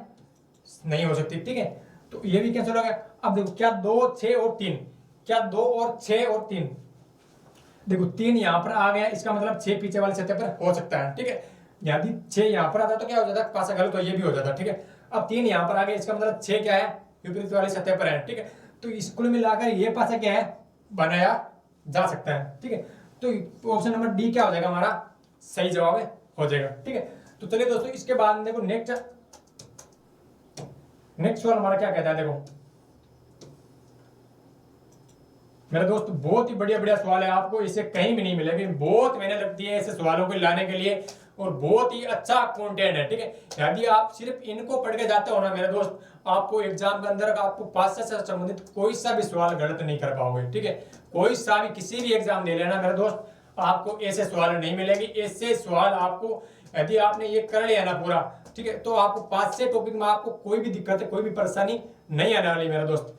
नहीं हो सकती। ठीक है, तो ये भी कैंसिल हो गया। अब देखो क्या 2, 6 और 3, क्या 2 और 6 और 3, देखो 3 यहाँ पर आ गया, इसका मतलब 6 पीछे वाली सतह पर हो सकता है। ठीक है, यदि 6 यहाँ पर आता तो क्या हो जाता पासा गलत, तो ये भी हो जाता। ठीक है, अब 3 यहाँ पर आ गया, इसका मतलब 6 क्या है विपरीत वाली सतह पर है। ठीक है, तो इसको मिलाकर ये पासा क्या है बनाया जा सकता है। ठीक है, तो ऑप्शन नंबर डी क्या हो जाएगा हमारा सही जवाब हो जाएगा। ठीक है, तो चलिए दोस्तों इसके बाद में देखो नेक्स्ट सवाल हमारा क्या कहता है। देखो मेरे दोस्त बहुत ही बढ़िया बढ़िया सवाल है, आपको इसे कहीं भी नहीं मिलेगी, बहुत मेहनत लगती है ऐसे सवालों को लाने के लिए और बहुत ही अच्छा कंटेंट है, ठीक है। यदि आप सिर्फ इनको पढ़ के जाते हो ना मेरे दोस्त, आपको एग्जाम के अंदर आपको पास से संबंधित कोई सा भी सवाल गलत नहीं कर पाओगे, ठीक है। कोई सा भी किसी भी एग्जाम दे लेना मेरे दोस्त, आपको ऐसे सवाल नहीं मिलेगी। ऐसे सवाल आपको यदि आपने ये कर लिया ना पूरा, ठीक है, तो आपको 5 से टॉपिक में आपको कोई भी दिक्कत कोई भी परेशानी नहीं आने वाली मेरे दोस्त।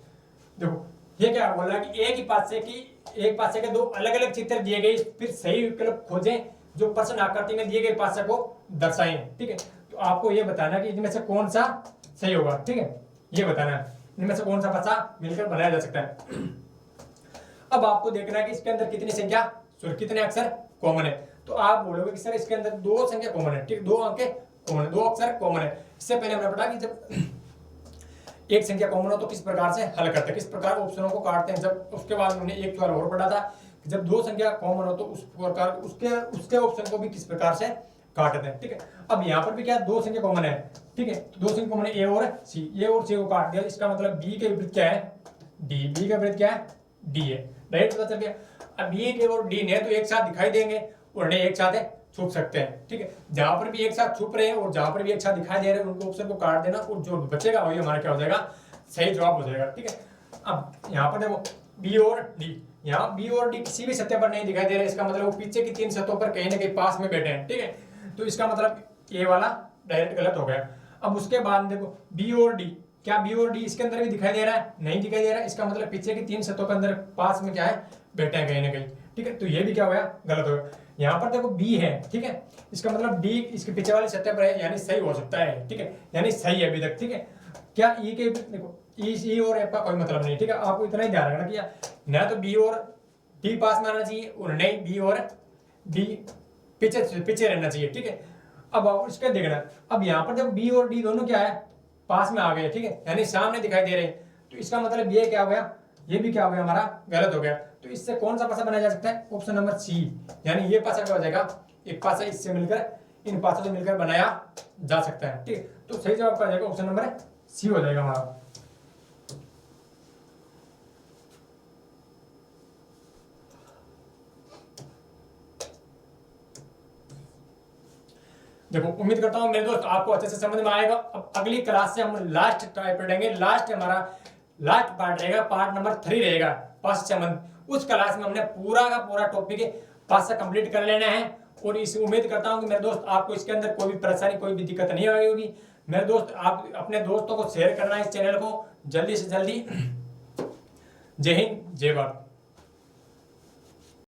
देखो ये क्या बोल रहा है कि एक पासे के 2 अलग अलग चित्र दिए गए, फिर सही विकल्प खोजें जो प्रश्न आकृति में दिए गए पासे को दर्शाएं, ठीक है। तो आपको ये बताना कि इनमें से कौन सा सही होगा, ठीक है, ये बताना है इनमें से कौन सा पासा मिलकर बनाया जा सकता है। अब आपको देखना है कि इसके अंदर कितनी संख्या कितने अक्षर कॉमन है। तो आप बोलोगे कि सर इसके अंदर 2 संख्या कॉमन है, ठीक, 2 अंक कॉमन है, 2 अक्षर कॉमन है। इससे पहले हमने पढ़ा कि जब एक संख्या कॉमन हो तो किस प्रकार से हल करते हैं, किस प्रकार ऑप्शनों को काटते हैं। जब उसके बाद हमने एक सवाल और पढ़ा था कि जब 2 संख्या कॉमन हो तो उस प्रकार उसके ऑप्शन को भी किस प्रकार से काटते हैं, ठीक है। अब यहाँ पर भी क्या 2 संख्या कॉमन है, ठीक है, तो 2 संख्या कॉमन है ए और सी को काट दिया, इसका मतलब बी के विपरीत क्या है डी, बी का विपरीत क्या है डी है, राइट, पता चल गया। अब बी और डी ने तो एक साथ दिखाई देंगे और नहीं एक साथ छुप सकते हैं, ठीक है। जहां पर भी एक साथ छुप रहे हैं और जहां पर भी एक साथ दिखाई दे रहे हैं उनको ऑप्शन को काट देना और जो बचेगा वही हमारा क्या हो जाएगा, सही जवाब हो जाएगा, ठीक है। अब यहाँ पर देखो बी और डी, यहाँ बी और डी किसी भी सतह पर नहीं दिखाई दे रहे, इसका मतलब वो पीछे की 3 सतहों पर कहीं ना कहीं पास में बैठे हैं, ठीक है। तो इसका मतलब ए वाला डायरेक्ट गलत हो गया। अब उसके बाद देखो बी और डी, क्या बी और डी इसके अंदर भी दिखाई दे रहा है, नहीं दिखाई दे रहा है, इसका मतलब पीछे की 3 सतहों के अंदर पास में क्या है बैठे हैं कहीं ना कहीं, ठीक है। तो ये भी क्या हो गया गलत हो गया। यहाँ पर देखो बी है, ठीक है, इसका मतलब डी इसके पीछे वाली सतह पर है, यानी सही हो सकता है, ठीक है, यानी सही है अभी तक, ठीक है। क्या ई के देखो ई और एफ का कोई मतलब नहीं, ठीक है, आपको इतना ही ध्यान रखना कि ना तो बी और डी पास में आना चाहिए और नहीं बी और डी पीछे रहना चाहिए, ठीक है। अब इसका देखना, अब यहाँ पर जब बी और डी दोनों क्या है पास में आ गए, ठीक है, यानी सामने दिखाई दे रहे हैं, तो इसका मतलब ये क्या हो गया, ये भी क्या हो गया हमारा गलत हो गया। तो इससे कौन सा पासा बनाया जा सकता है, ऑप्शन नंबर सी, यानी ये पासा क्या हो जाएगा, एक पासा इससे मिलकर इन पासों से मिलकर बनाया जा सकता है, ठीक है। तो सही जवाब क्या हो जाएगा, ऑप्शन नंबर सी हो जाएगा हमारा। देखो उम्मीद करता हूं मेरे दोस्त आपको अच्छे से समझ में आएगा। अब अगली क्लास से हम लास्ट टाइप पढ़ेंगे, लास्ट पार्ट रहेगा, पार्ट नंबर 3 रहेगा पास से संबंध। उस क्लास में हमने पूरा का पूरा टॉपिक पास से कंप्लीट कर लेना है और इस उम्मीद करता हूं कि मेरे दोस्त आपको इसके अंदर कोई भी परेशानी कोई भी दिक्कत नहीं आई होगी। मेरे दोस्त आप अपने दोस्तों को शेयर करना है इस चैनल को जल्दी से जल्दी। जय हिंद जय भारत।